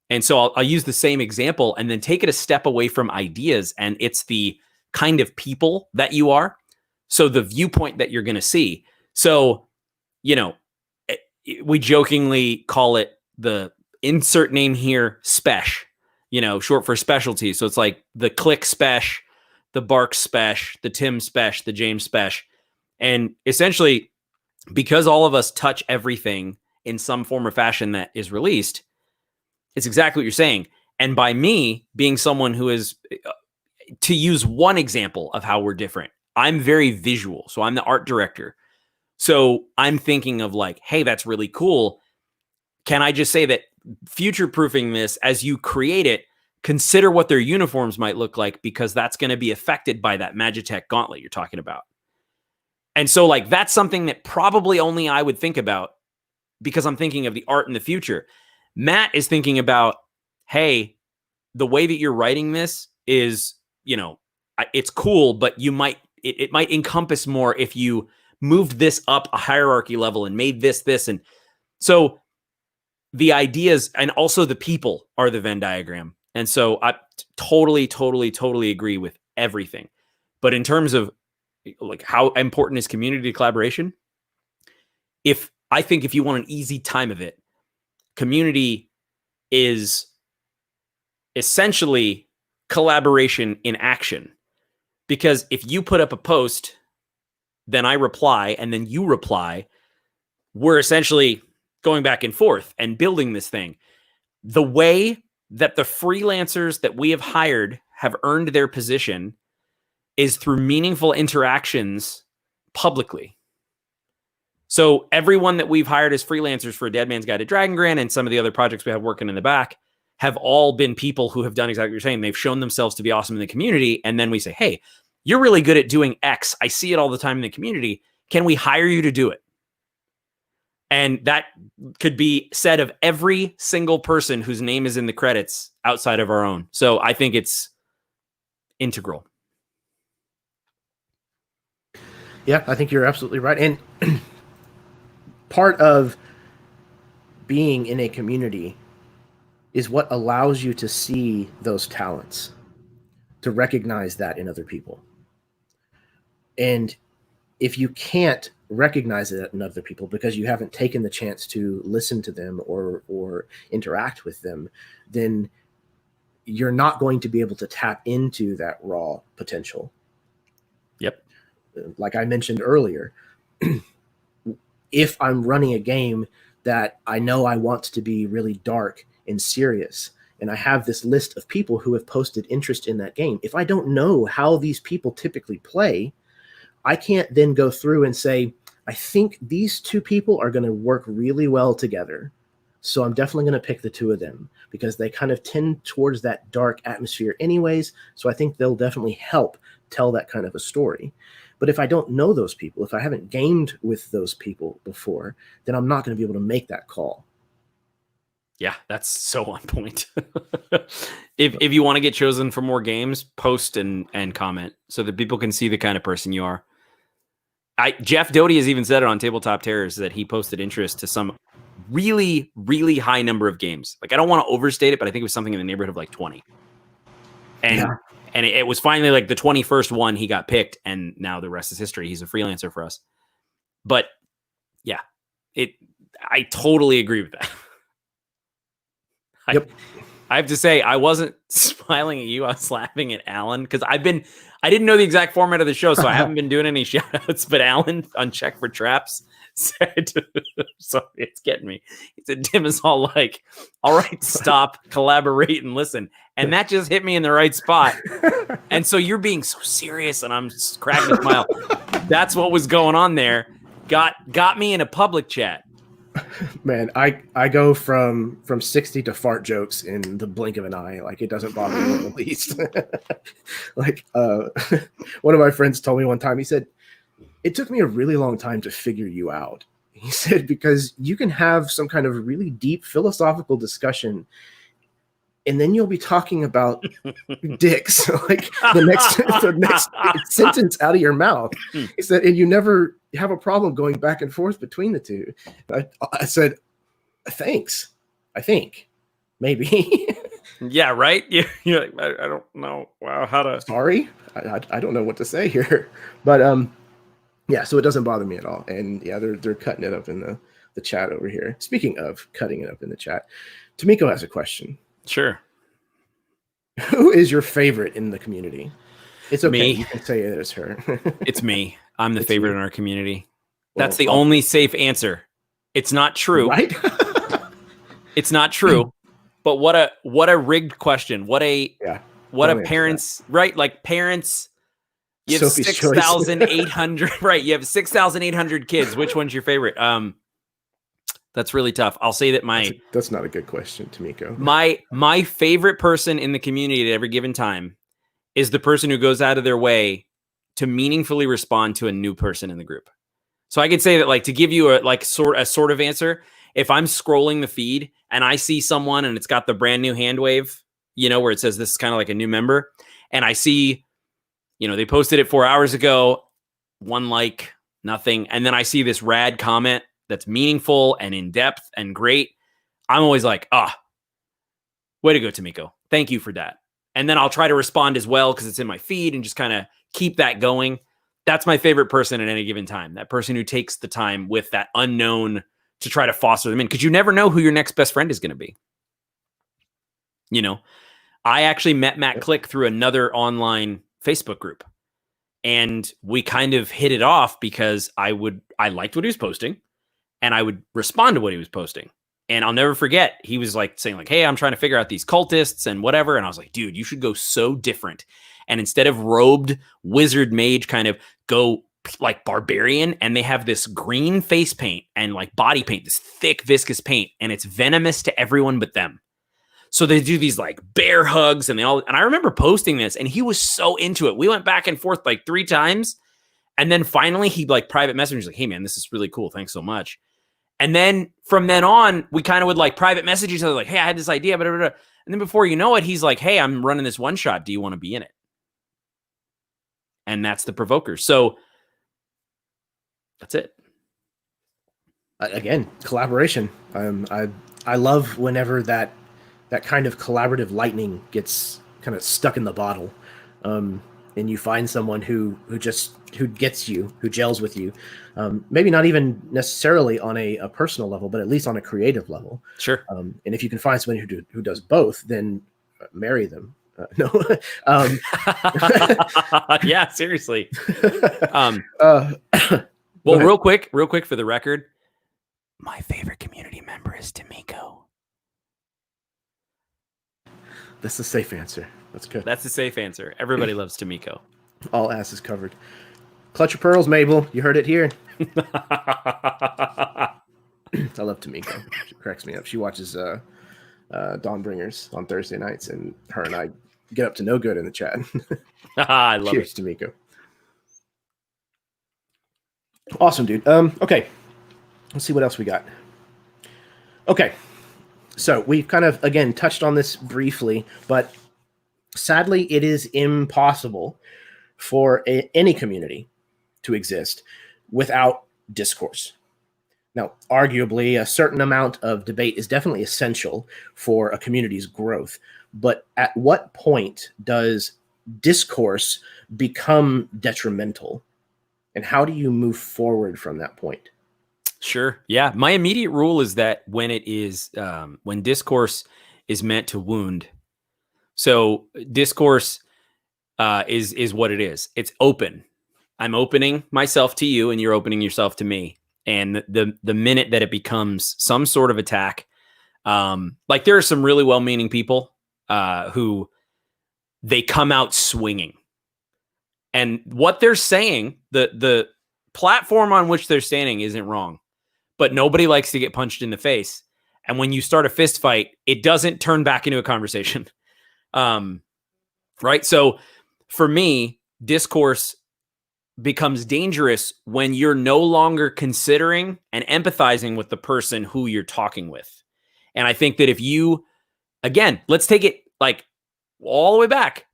and so I'll use the same example and then take it a step away from ideas. And it's the kind of people that you are. So the viewpoint that you're going to see. So, you know, we jokingly call it the insert name here, spesh, you know, short for specialty. So it's like the Click spesh, the Bark spesh, the Tim spesh, the James spesh. And essentially, because all of us touch everything in some form or fashion that is released, it's exactly what you're saying. And by me being someone who is, to use one example of how we're different, I'm very visual. So I'm the art director. So I'm thinking of like, hey, that's really cool. Can I just say that future-proofing this as you create it, consider what their uniforms might look like, because that's going to be affected by that Magitech gauntlet you're talking about. And so like, that's something that probably only I would think about because I'm thinking of the art in the future. Matt is thinking about, hey, the way that you're writing this is, you know, it's cool, but you might, it might encompass more if you moved this up a hierarchy level and made this. And so the ideas and also the people are the Venn diagram. And so I totally agree with everything. But in terms of like how important is community collaboration? I think if you want an easy time of it, community is essentially collaboration in action. Because if you put up a post, then I reply, and then you reply, we're essentially going back and forth and building this thing. The way that the freelancers that we have hired have earned their position is through meaningful interactions publicly. So everyone that we've hired as freelancers for Dead Man's Guide to Dragon Grand and some of the other projects we have working in the back have all been people who have done exactly what you're saying. They've shown themselves to be awesome in the community. And then we say, hey, you're really good at doing X. I see it all the time in the community. Can we hire you to do it? And that could be said of every single person whose name is in the credits outside of our own. So I think it's integral. Yeah, I think you're absolutely right. And part of being in a community is what allows you to see those talents, to recognize that in other people. And if you can't recognize it in other people because you haven't taken the chance to listen to them or interact with them, then you're not going to be able to tap into that raw potential. Yep. Like I mentioned earlier, if I'm running a game that I know I want to be really dark and serious, and I have this list of people who have posted interest in that game, if I don't know how these people typically play, I can't then go through and say, I think these two people are going to work really well together. So I'm definitely going to pick the two of them because they kind of tend towards that dark atmosphere anyways. So I think they'll definitely help tell that kind of a story. But if I don't know those people, if I haven't gamed with those people before, then I'm not going to be able to make that call. Yeah, that's so on point. If you want to get chosen for more games, post and comment so that people can see the kind of person you are. Jeff Doty has even said it on Tabletop Terrors that he posted interest to some really, really high number of games. Like, I don't want to overstate it, but I think it was something in the neighborhood of like 20. And it was finally like the 21st one he got picked, and now the rest is history. He's a freelancer for us. But yeah, I totally agree with that. Yep. I have to say, I wasn't smiling at you. I was laughing at Alan because I didn't know the exact format of the show, so I haven't been doing any shout outs. But Alan on Check for Traps said, sorry, it's getting me. He said, Tim is all like, all right, stop, collaborate, and listen. And that just hit me in the right spot. And so you're being so serious, and I'm just cracking a smile. That's what was going on there. Got me in a public chat. Man, I go from 60 to fart jokes in the blink of an eye. Like, it doesn't bother me in the least. Like, one of my friends told me one time, he said, it took me a really long time to figure you out. He said, because you can have some kind of really deep philosophical discussion, and then you'll be talking about dicks, like the next sentence out of your mouth. He said, and you never have a problem going back and forth between the two. I said, thanks. I think maybe. Yeah, right. You're like, I don't know. Wow, how to. Sorry, I don't know what to say here, but yeah, so it doesn't bother me at all. And yeah, they're cutting it up in the chat over here. Speaking of cutting it up in the chat, Tamiko has a question. Sure. Who is your favorite in the community? It's okay. Me. You can say it as her. It's me. I'm the It's favorite you. in our community. Well, That's the only safe answer. It's not true. Right? It's not true. But what a rigged question. What a parents, right? Like parents, you have Sophie's 6,800, right? You have 6,800 kids. Which one's your favorite? That's really tough. I'll say that that's not a good question, Tamiko. My favorite person in the community at every given time is the person who goes out of their way to meaningfully respond to a new person in the group. So I could say that, like, to give you a sort of answer, if I'm scrolling the feed and I see someone and it's got the brand new hand wave, where it says this is kind of like a new member, and I see, they posted it 4 hours ago, 1 like, nothing, and then I see this rad comment that's meaningful and in depth and great, I'm always like, way to go, Tamiko. Thank you for that. And then I'll try to respond as well because it's in my feed and just kind of keep that going. That's my favorite person at any given time. That person who takes the time with that unknown to try to foster them in, because you never know who your next best friend is going to be. I actually met Matt Click through another online Facebook group, and we kind of hit it off because I liked what he was posting and I would respond to what he was posting. And I'll never forget, he was like saying like, hey, I'm trying to figure out these cultists and whatever. And I was like, dude, you should go so different. And instead of robed wizard mage, kind of go like barbarian. And they have this green face paint and like body paint, this thick viscous paint, and it's venomous to everyone but them. So they do these like bear hugs and I remember posting this and he was so into it. We went back and forth like 3 times. And then finally he like private messaged me. He's like, hey man, this is really cool. Thanks so much. And then from then on, we kind of would like private message each other like, hey, I had this idea, blah, blah, blah. And then before you know it, he's like, hey, I'm running this one shot. Do you want to be in it? And that's the provoker. So that's it. Again, collaboration. I love whenever that kind of collaborative lightning gets kind of stuck in the bottle, and you find someone who gets you, who gels with you. Maybe not even necessarily on a personal level, but at least on a creative level. Sure. And if you can find someone who does both, then marry them. No. Yeah, seriously. Well, real quick for the record, my favorite community member is Tamiko. That's the safe answer. That's good. That's the safe answer. Everybody loves Tamiko. All asses covered. Clutch your pearls, Mabel. You heard it here. I love Tamiko. She cracks me up. She watches Dawnbringers on Thursday nights, and her and I get up to no good in the chat. I love Cheers, it. Tamiko. Awesome, dude. Okay. Let's see what else we got. Okay. So we've kind of, again, touched on this briefly, but sadly, it is impossible for any community to exist without discourse. Now, arguably, a certain amount of debate is definitely essential for a community's growth. But at what point does discourse become detrimental? And how do you move forward from that point? Sure. Yeah. My immediate rule is that when it is, when discourse is meant to wound. So discourse is what it is. It's open. I'm opening myself to you and you're opening yourself to me. And the minute that it becomes some sort of attack, like there are some really well-meaning people who they come out swinging. And what they're saying, the platform on which they're standing isn't wrong. But nobody likes to get punched in the face. And when you start a fist fight, it doesn't turn back into a conversation. Right? So for me, discourse becomes dangerous when you're no longer considering and empathizing with the person who you're talking with. And I think that if you, again, let's take it like all the way back.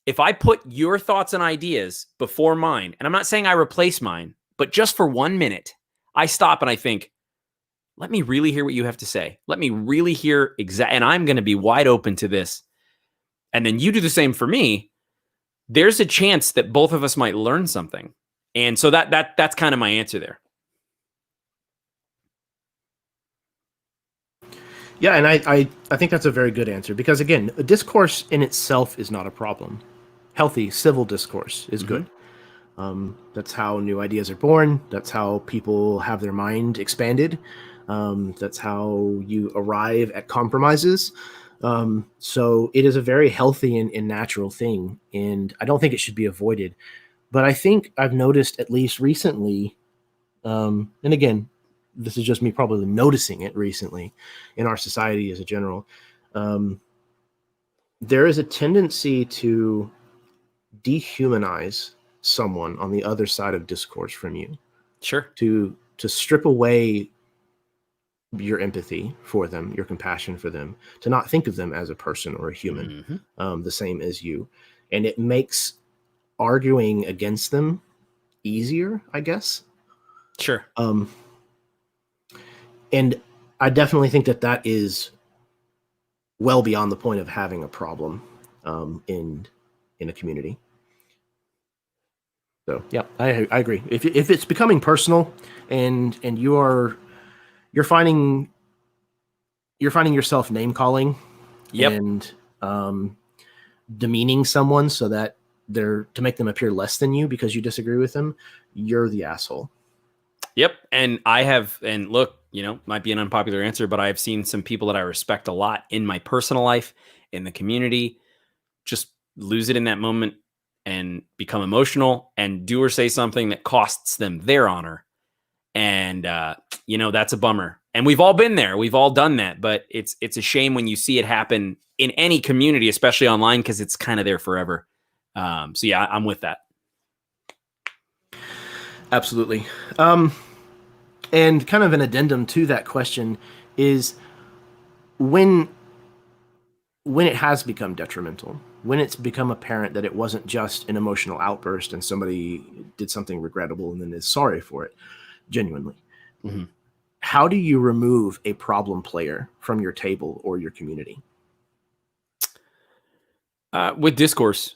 If I put your thoughts and ideas before mine, and I'm not saying I replace mine, but just for 1 minute, I stop and I think, let me really hear what you have to say. Let me really hear and I'm going to be wide open to this. And then you do the same for me. There's a chance that both of us might learn something. And so that's kind of my answer there. Yeah, and I think that's a very good answer, because again, a discourse in itself is not a problem. Healthy civil discourse is good. That's how new ideas are born. That's how people have their mind expanded. That's how you arrive at compromises. So it is a very healthy and natural thing, and I don't think it should be avoided. But I think I've noticed, at least recently, and again, this is just me probably noticing it recently in our society as a general, there is a tendency to dehumanize someone on the other side of discourse from you. Sure. To strip away your empathy for them, your compassion for them, to not think of them as a person or a human, the same as you. And it makes arguing against them easier, I guess. Sure. And I definitely think that is well beyond the point of having a problem in a community. So yeah, I agree. If it's becoming personal, and you're finding yourself name calling, and demeaning someone so that to make them appear less than you because you disagree with them, you're the asshole. Yep. And look, might be an unpopular answer, but I've seen some people that I respect a lot in my personal life, in the community, just lose it in that moment and become emotional and do or say something that costs them their honor. And, that's a bummer. And we've all been there. We've all done that. But it's a shame when you see it happen in any community, especially online, because it's kind of there forever. So yeah, I'm with that. Absolutely. And kind of an addendum to that question is when it has become detrimental, when it's become apparent that it wasn't just an emotional outburst and somebody did something regrettable and then is sorry for it, genuinely. How do you remove a problem player from your table or your community? With discourse.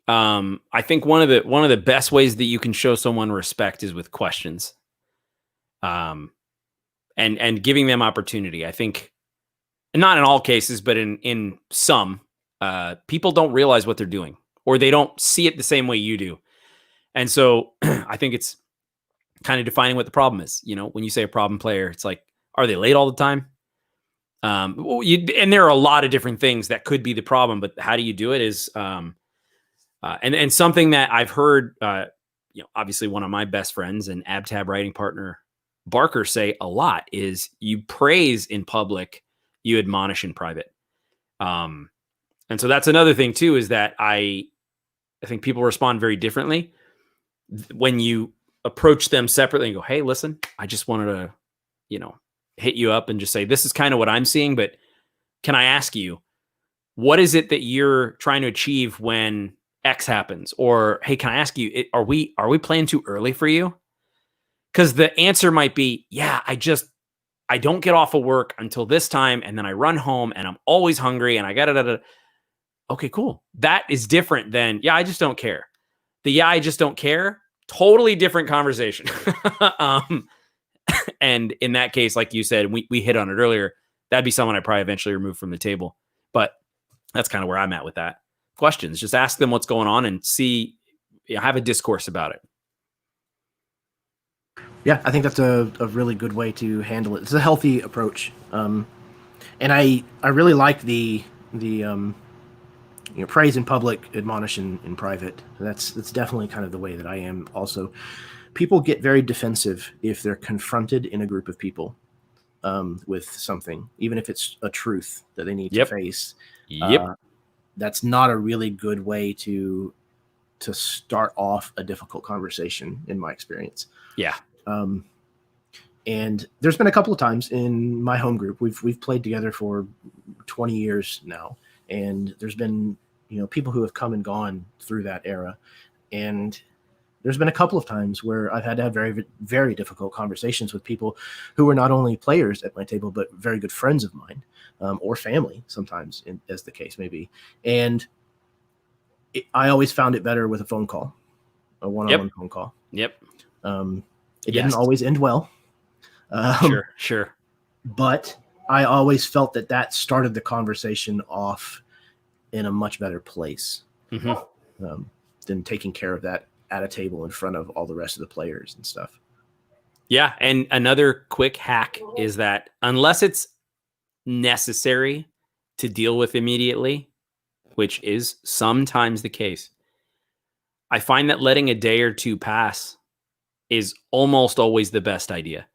I think one of the best ways that you can show someone respect is with questions. And giving them opportunity. I think not in all cases, but in some, people don't realize what they're doing, or they don't see it the same way you do. And so I think it's kind of defining what the problem is. When you say a problem player, it's like, are they late all the time? And there are a lot of different things that could be the problem, but how do you do it is, and something that I've heard, obviously one of my best friends and AbTab writing partner, Barker, say a lot is you praise in public, you admonish in private. And so that's another thing too, is that I think people respond very differently when you approach them separately and go, hey, listen, I just wanted to, hit you up and just say, this is kind of what I'm seeing, but can I ask you, what is it that you're trying to achieve when X happens? Or, hey, can I ask you, are we playing too early for you? Because the answer might be, yeah, I don't get off of work until this time, and then I run home and I'm always hungry and I got Okay, cool. That is different than, yeah, I just don't care. I just don't care. Totally different conversation. And in that case, like you said, we hit on it earlier, that'd be someone I'd probably eventually remove from the table. But that's kind of where I'm at with that. Questions, just ask them what's going on and see, have a discourse about it. Yeah, I think that's a really good way to handle it. It's a healthy approach. And I really like the praise in public, admonish in private. That's definitely kind of the way that I am also. People get very defensive if they're confronted in a group of people with something, even if it's a truth that they need to face. That's not a really good way to start off a difficult conversation, in my experience. Yeah. And there's been a couple of times in my home group, we've played together for 20 years now, and there's been people who have come and gone through that era, and there's been a couple of times where I've had to have very, very difficult conversations with people who were not only players at my table, but very good friends of mine, or family sometimes, as the case may be. And I always found it better with a phone call, a one-on-one phone call. Yep. It didn't always end well. Sure. But I always felt that started the conversation off in a much better place than taking care of that at a table in front of all the rest of the players and stuff. Yeah. And another quick hack is that unless it's necessary to deal with immediately, which is sometimes the case, I find that letting a day or two pass is almost always the best idea,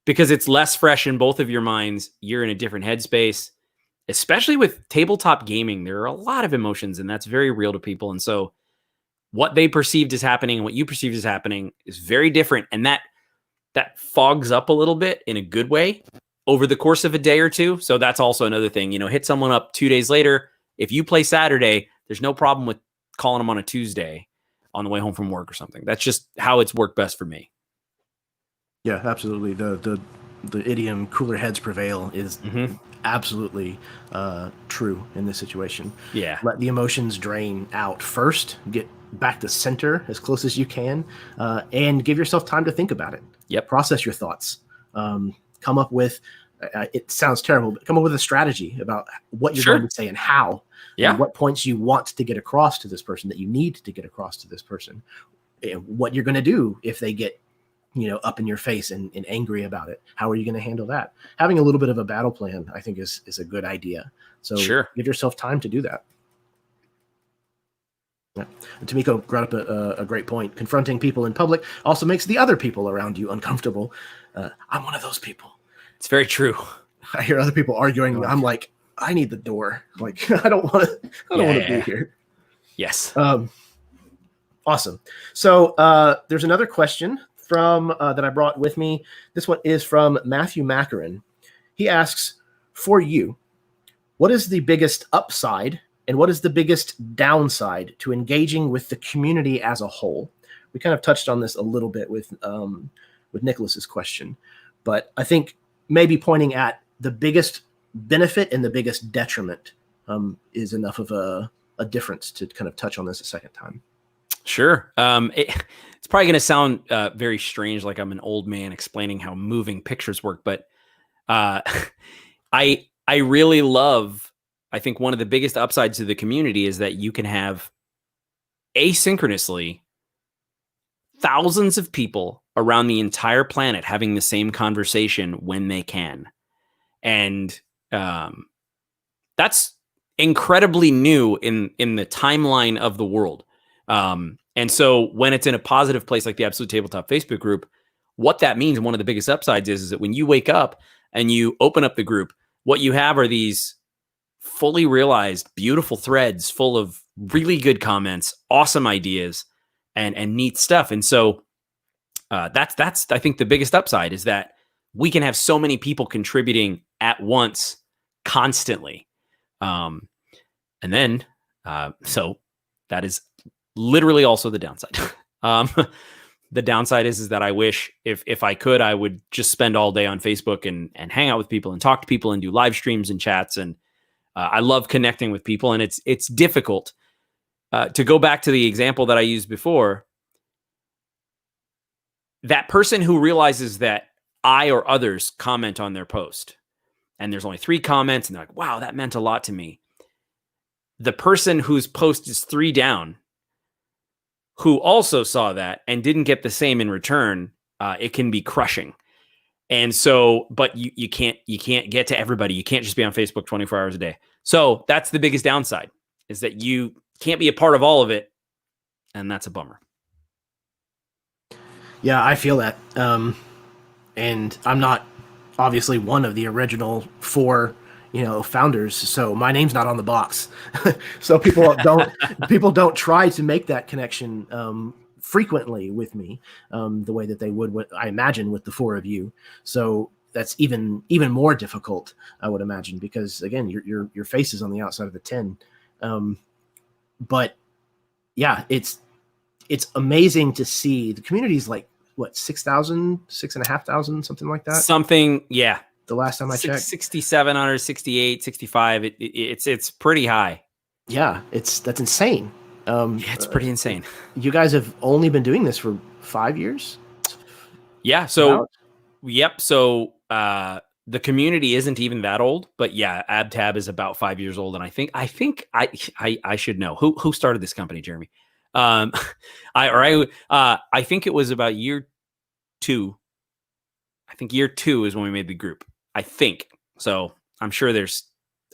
because it's less fresh in both of your minds. You're in a different headspace, especially with tabletop gaming. There are a lot of emotions, and that's very real to people. And so what they perceived as happening and what you perceived as happening is very different. And that fogs up a little bit in a good way over the course of a day or two. So that's also another thing, hit someone up 2 days later. If you play Saturday, there's no problem with calling them on a Tuesday on the way home from work or something. That's just how it's worked best for me. Yeah, absolutely. The idiom "cooler heads prevail" is absolutely true in this situation. Yeah. Let the emotions drain out first. Get back to center as close as you can, and give yourself time to think about it. Yep. Process your thoughts. Come up with. It sounds terrible, but come up with a strategy about what you're going to say and how. Yeah. And what points you want to get across to this person, that you need to get across to this person. And what you're going to do if they get up in your face and angry about it. How are you going to handle that? Having a little bit of a battle plan, I think, is a good idea. So give yourself time to do that. Yeah. And Tomiko brought up a great point. Confronting people in public also makes the other people around you uncomfortable. I'm one of those people. It's very true. I hear other people arguing. I'm like, I need the door. Like, I don't want to be here. Yes. Awesome. So there's another question from that I brought with me. This one is from Matthew Macaron. He asks, for you, what is the biggest upside and what is the biggest downside to engaging with the community as a whole? We kind of touched on this a little bit with Nicholas's question, but I think maybe pointing at the biggest benefit and the biggest detriment is enough of a difference to kind of touch on this a second time. Sure. It's probably going to sound very strange, like I'm an old man explaining how moving pictures work, but I really love, I think one of the biggest upsides to the community is that you can have asynchronously thousands of people around the entire planet having the same conversation when they can. And that's incredibly new in the timeline of the world. And so when it's in a positive place like the Absolute Tabletop Facebook group, what that means, and one of the biggest upsides is that when you wake up and you open up the group, what you have are these fully realized, beautiful threads full of really good comments, awesome ideas, and neat stuff. And so that's I think the biggest upside is that we can have so many people contributing at once, constantly. And then, so that is literally also the downside. The downside is that I wish if I could, I would just spend all day on Facebook and hang out with people and talk to people and do live streams and chats. And I love connecting with people, and it's difficult. To go back to the example that I used before, that person who realizes that I or others comment on their post, and there's only 3 comments, and they're like, wow, that meant a lot to me. The person whose post is 3 down, who also saw that and didn't get the same in return, it can be crushing. And so, but you can't get to everybody. You can't just be on Facebook 24 hours a day. So that's the biggest downside, is that you can't be a part of all of it. And that's a bummer. Yeah, I feel that. And I'm not obviously one of the original 4, founders. So my name's not on the box. So people don't try to make that connection frequently with me the way that they would, I imagine, with the 4 of you. So that's even more difficult, I would imagine, because again, your face is on the outside of the tin. But yeah, it's it's amazing to see the community's like what 6,000, 6,500, something like that. Something, yeah. The last time I checked, 6,700, 68, 65. It's pretty high. Yeah, that's insane. Yeah, it's pretty insane. You guys have only been doing this for 5 years. Yeah. So, yep. So the community isn't even that old, but yeah, AbTab is about 5 years old, and I think I should know who started this company, Jeremy. I think it was about year 2. I think year 2 is when we made the group. I think so. I'm sure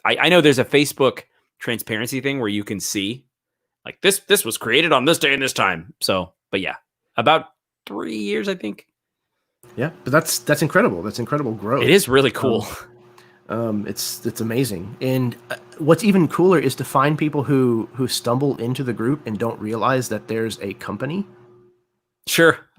I know there's a Facebook transparency thing where you can see like this was created on this day and this time. So, but yeah, about 3 years, I think. Yeah, but that's incredible. That's incredible growth. It is really cool. It's amazing. And what's even cooler is to find people who stumble into the group and don't realize that there's a company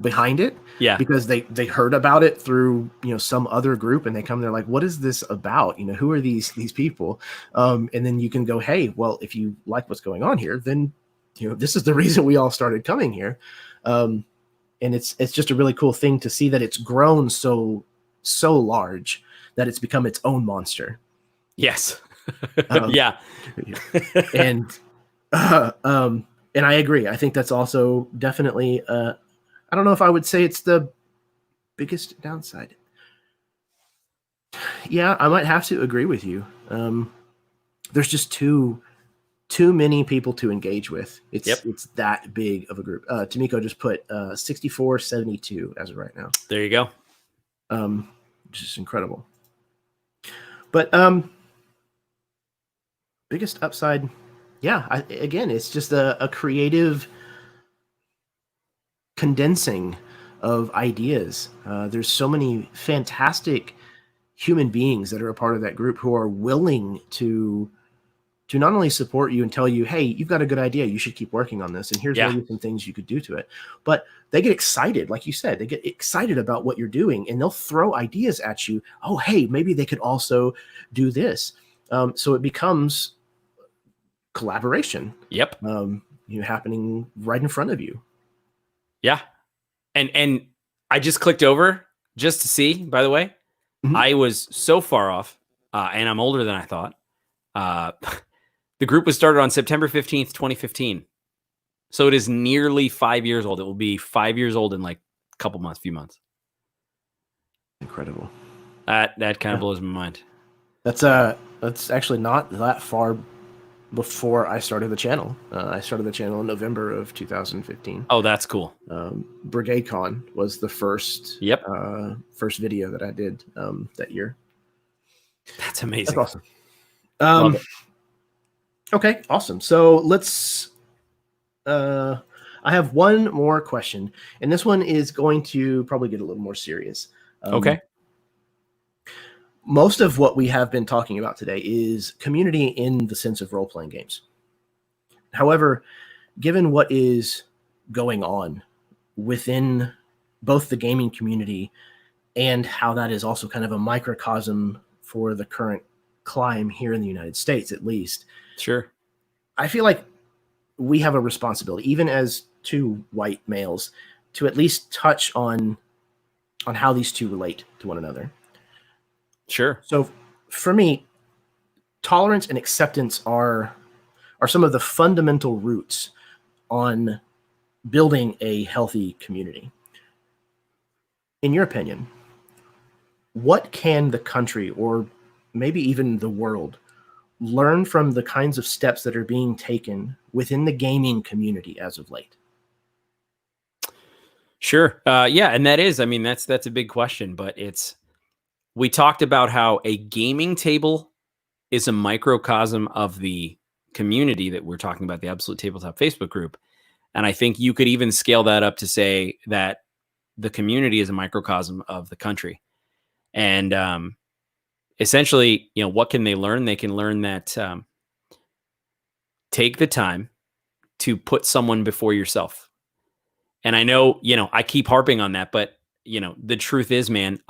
behind it. Yeah, because they heard about it through some other group, and they come there like, what is this about? Who are these people? And then you can go, hey, well, if you like what's going on here, then this is the reason we all started coming here. And it's just a really cool thing to see that it's grown so large that it's become its own monster. Yes. Yeah. And I agree. I think that's also definitely I don't know if I would say it's the biggest downside. Yeah, I might have to agree with you. There's just too many people to engage with. It's that big of a group. Tamiko just put 6472 as of right now. There you go. Which is incredible. But biggest upside, yeah, again, it's just a creative condensing of ideas. There's so many fantastic human beings that are a part of that group who are willing to not only support you and tell you, hey, you've got a good idea, you should keep working on this, and here's maybe some things you could do to it, but they get excited, like you said, they get excited about what you're doing, and they'll throw ideas at you. Oh, hey, maybe they could also do this. So it becomes collaboration. Yep. Happening right in front of you. Yeah. And I just clicked over just to see, by the way, I was so far off, and I'm older than I thought. The group was started on September 15th, 2015. So it is nearly 5 years old. It will be 5 years old in like a few months. Incredible. That kind of blows my mind. That's actually not that far before I started the channel. I started the channel in November of 2015. Oh, that's cool. Brigade Con was the first video that I did that year. That's amazing. That's awesome. Love it. Okay, awesome. So let's I have one more question, and this one is going to probably get a little more serious. Okay. Most of what we have been talking about today is community in the sense of role-playing games. However, given what is going on within both the gaming community and how that is also kind of a microcosm for the current climb here in the United States, at least. Sure. I feel like we have a responsibility, even as two white males, to at least touch on how these two relate to one another. Sure. So for me, tolerance and acceptance are some of the fundamental roots on building a healthy community. In your opinion, what can the country, or maybe even the world, learn from the kinds of steps that are being taken within the gaming community as of late? Sure. Yeah. And that's a big question, but we talked about how a gaming table is a microcosm of the community that we're talking about, the Absolute Tabletop Facebook group. And I think you could even scale that up to say that the community is a microcosm of the country. And essentially, what can they learn? They can learn that take the time to put someone before yourself. And I know, I keep harping on that, but the truth is, man,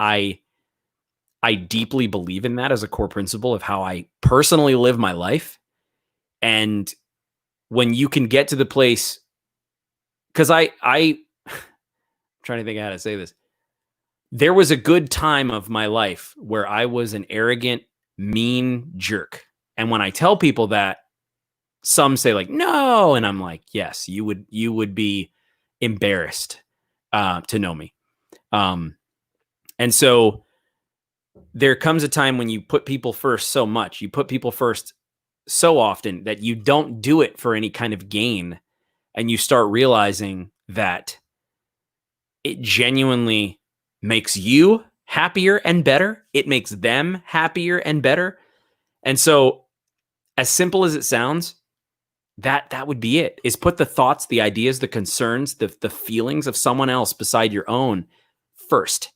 I deeply believe in that as a core principle of how I personally live my life. And when you can get to the place because I'm trying to think how to say this. There was a good time of my life where I was an arrogant, mean jerk. And when I tell people that, some say like, no. And I'm like, yes, you would be embarrassed to know me. And so there comes a time when you put people first so much, you put people first so often that you don't do it for any kind of gain. And you start realizing that it genuinely makes you happier and better. It makes them happier and better. And so, as simple as it sounds, that would be it, is put the thoughts, the ideas, the concerns, the feelings of someone else beside your own first.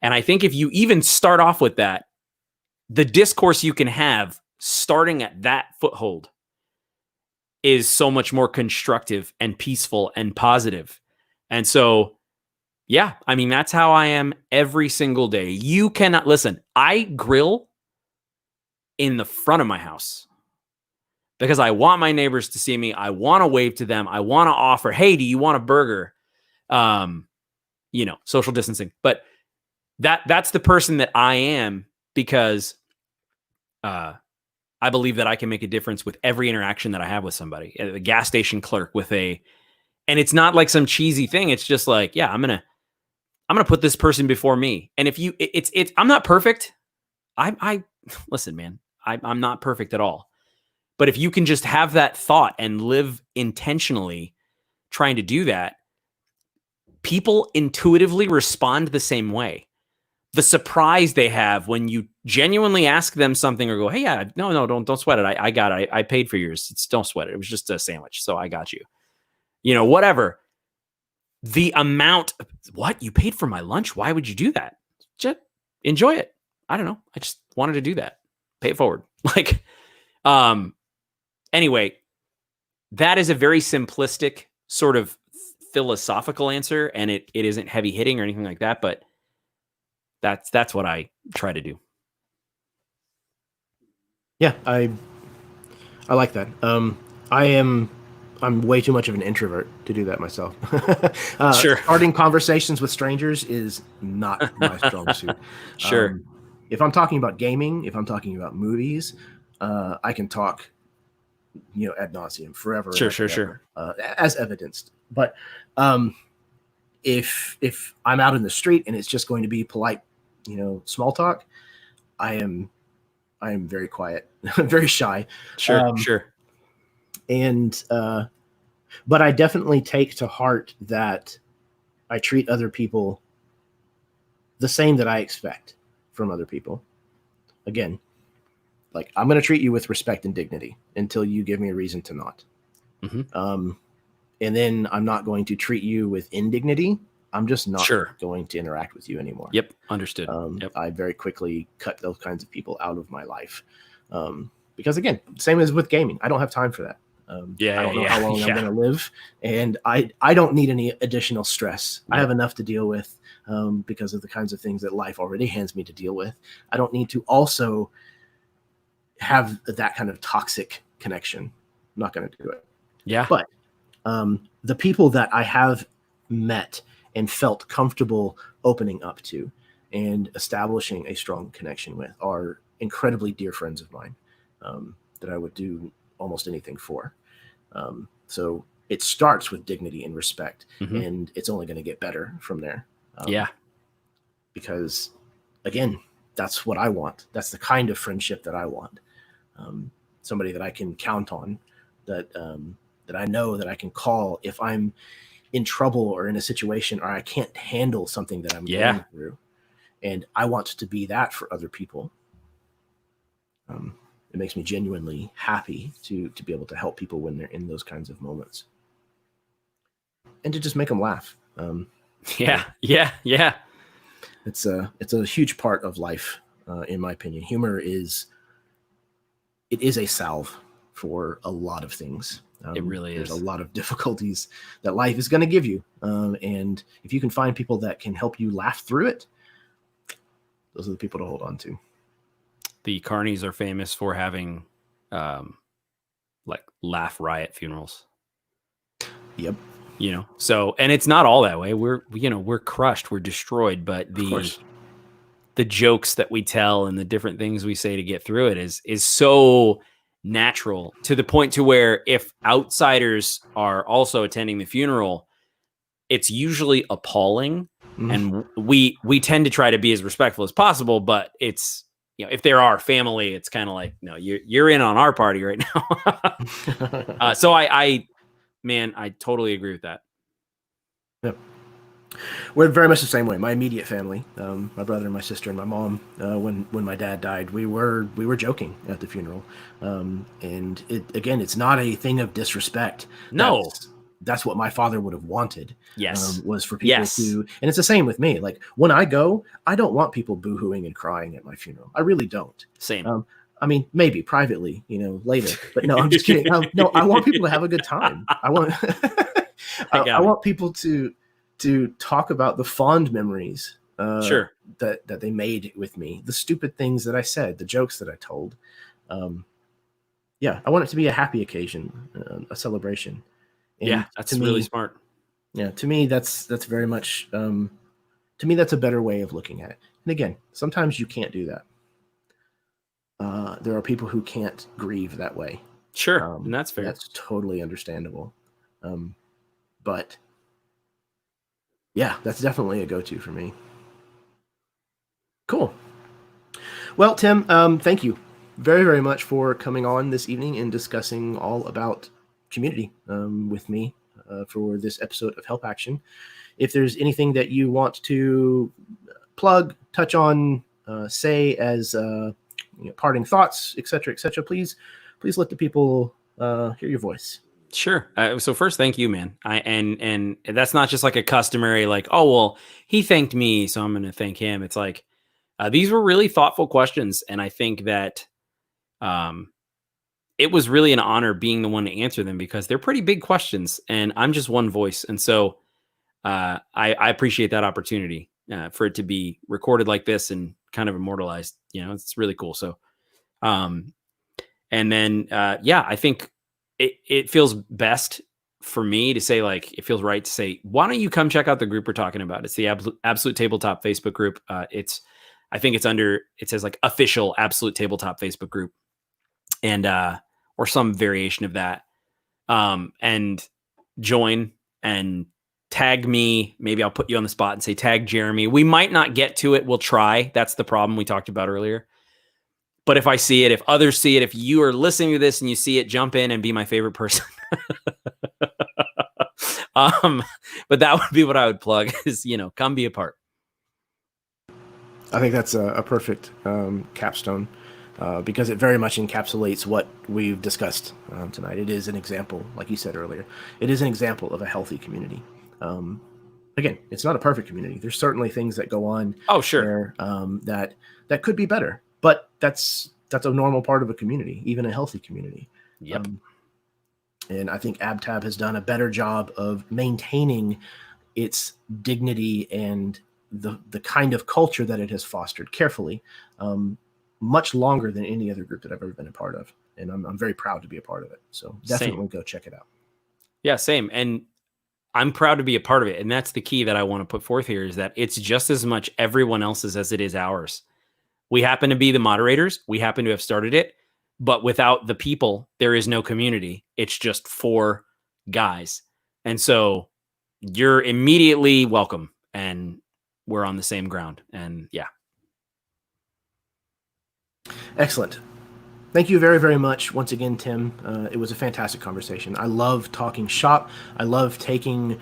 And I think if you even start off with that, the discourse you can have starting at that foothold is so much more constructive and peaceful and positive. And so, yeah, I mean, that's how I am every single day. You cannot listen. I grill in the front of my house because I want my neighbors to see me. I want to wave to them. I want to offer, hey, do you want a burger? Social distancing. But that's the person that I am, because I believe that I can make a difference with every interaction that I have with somebody. A gas station clerk and it's not like some cheesy thing. It's just like, yeah, I'm gonna put this person before me. And if I'm not perfect. I listen, man, I'm not perfect at all. But if you can just have that thought and live intentionally trying to do that, people intuitively respond the same way. The surprise they have when you genuinely ask them something or go, hey, yeah, no, don't sweat it. I got it. I paid for yours. Don't sweat it. It was just a sandwich. So I got you. Whatever. The amount, what? You paid for my lunch? Why would you do that? Just enjoy it. I don't know. I just wanted to do that. Pay it forward. Anyway, that is a very simplistic sort of philosophical answer, and it isn't heavy hitting or anything like that, but that's what I try to do. Yeah, I like that. I'm way too much of an introvert to do that myself. Sure. Starting conversations with strangers is not my strong suit. Sure. If I'm talking about gaming, if I'm talking about movies, I can talk, ad nauseum forever. Sure. As evidenced. But if I'm out in the street and it's just going to be polite, small talk, I am very quiet, very shy. Sure. And but I definitely take to heart that I treat other people the same that I expect from other people. Again, like, I'm going to treat you with respect and dignity until you give me a reason to not. Mm-hmm. And then I'm not going to treat you with indignity. I'm just not Sure. going to interact with you anymore. Yep. Understood. Yep. I very quickly cut those kinds of people out of my life. Because again, same as with gaming, I don't have time for that. I don't know how long I'm going to live, and I don't need any additional stress. I have enough to deal with because of the kinds of things that life already hands me to deal with. I don't need to also have that kind of toxic connection. I'm not going to do it. Yeah. But the people that I have met and felt comfortable opening up to and establishing a strong connection with are incredibly dear friends of mine that I would do almost anything for. So it starts with dignity and respect, and it's only going to get better from there. Because again, that's what I want. That's the kind of friendship that I want. Somebody that I can count on, that I know that I can call if I'm in trouble or in a situation or I can't handle something that I'm going through. And I want to be that for other people. It makes me genuinely happy to be able to help people when they're in those kinds of moments, and to just make them laugh. Yeah. It's a huge part of life, in my opinion. Humor is a salve for a lot of things. It really is. There's a lot of difficulties that life is going to give you, and if you can find people that can help you laugh through it, those are the people to hold on to. The Kearneys are famous for having like laugh riot funerals. Yep. So, and it's not all that way. We're crushed, we're destroyed, but Of course. the jokes that we tell and the different things we say to get through it is so natural, to the point to where if outsiders are also attending the funeral, it's usually appalling. And we tend to try to be as respectful as possible, but it's, if they're our family, it's kind of like, no, you're in on our party right now. So I totally agree with that. Yep. We're very much the same way. My immediate family, my brother and my sister and my mom, when my dad died, we were joking at the funeral, and it's not a thing of disrespect. No. That's what my father would have wanted. Yes. Was for people to, and it's the same with me. Like when I go, I don't want people boohooing and crying at my funeral. I really don't. Same. I mean, maybe privately, later, but no, I'm just kidding. No, I want people to have a good time. I want people to talk about the fond memories sure. that they made with me, the stupid things that I said, the jokes that I told. I want it to be a happy occasion, a celebration. And that's really smart. Yeah, to me, that's very much, to me, that's a better way of looking at it. And again, sometimes you can't do that. There are people who can't grieve that way. Sure, and that's fair. That's totally understandable. But yeah, that's definitely a go-to for me. Cool. Well, Tim, thank you very, very much for coming on this evening and discussing all about community with me for this episode of Help Action. If there's anything that you want to plug, touch on, say as parting thoughts, etc., please let the people hear your voice. Sure. So first, thank you, man. And that's not just like a customary, like, oh, well, he thanked me, so I'm going to thank him. It's like, these were really thoughtful questions. And I think that it was really an honor being the one to answer them, because they're pretty big questions and I'm just one voice. And so I appreciate that opportunity for it to be recorded like this and kind of immortalized. It's really cool. So, and then, I think it feels best for me to say, like, it feels right to say, why don't you come check out the group we're talking about? It's the Absolute Tabletop Facebook group. I think it says like official Absolute Tabletop Facebook group, and, or some variation of that. And join and tag me. Maybe I'll put you on the spot and say, tag Jeremy. We might not get to it. We'll try. That's the problem we talked about earlier. But if I see it, if others see it, if you are listening to this and you see it, jump in and be my favorite person. But that would be what I would plug is, come be a part. I think that's a perfect capstone because it very much encapsulates what we've discussed tonight. It is an example, like you said earlier, it is an example of a healthy community. Again, it's not a perfect community. There's certainly things that go on there that could be better. But that's a normal part of a community, even a healthy community. Yep. And I think AbTab has done a better job of maintaining its dignity and the kind of culture that it has fostered carefully, much longer than any other group that I've ever been a part of. And I'm very proud to be a part of it. So definitely go check it out. Yeah, same. And I'm proud to be a part of it. And that's the key that I want to put forth here, is that it's just as much everyone else's as it is ours. We happen to be the moderators. We happen to have started it, but without the people, there is no community. It's just 4 guys. And so you're immediately welcome, and we're on the same ground. And yeah. Excellent. Thank you very, very much once again, Tim. It was a fantastic conversation. I love talking shop. I love taking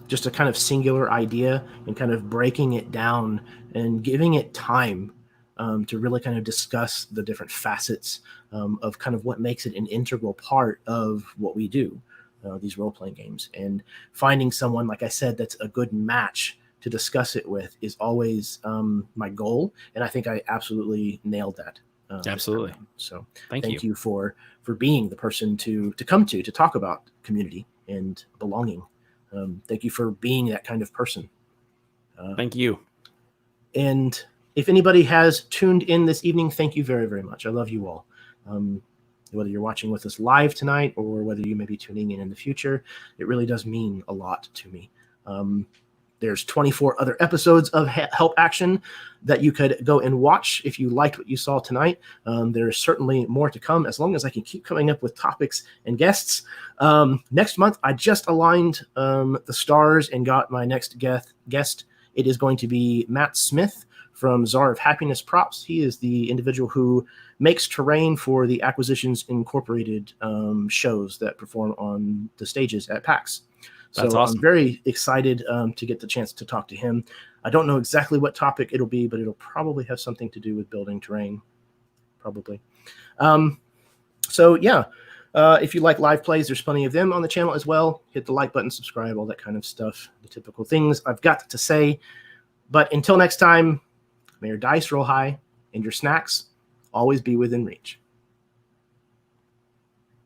just a kind of singular idea and kind of breaking it down and giving it time to really kind of discuss the different facets of kind of what makes it an integral part of what we do, these role-playing games. And finding someone, like I said, that's a good match to discuss it with is always my goal. And I think I absolutely nailed that. Absolutely. So thank you for being the person to come to talk about community and belonging. Thank you for being that kind of person. Thank you. And if anybody has tuned in this evening, thank you very, very much. I love you all. whether you're watching with us live tonight or whether you may be tuning in the future. It really does mean a lot to me. There's 24 other episodes of Help Action that you could go and watch if you liked what you saw tonight. There's certainly more to come as long as I can keep coming up with topics and guests. Next month, I just aligned the stars and got my next guest. It is going to be Matt Smith from Czar of Happiness Props. He is the individual who makes terrain for the Acquisitions Incorporated shows that perform on the stages at PAX. That's so awesome. I'm very excited to get the chance to talk to him. I don't know exactly what topic it'll be, but it'll probably have something to do with building terrain, probably. If you like live plays, there's plenty of them on the channel as well. Hit the like button, subscribe, all that kind of stuff, the typical things I've got to say. But until next time, may your dice roll high and your snacks always be within reach.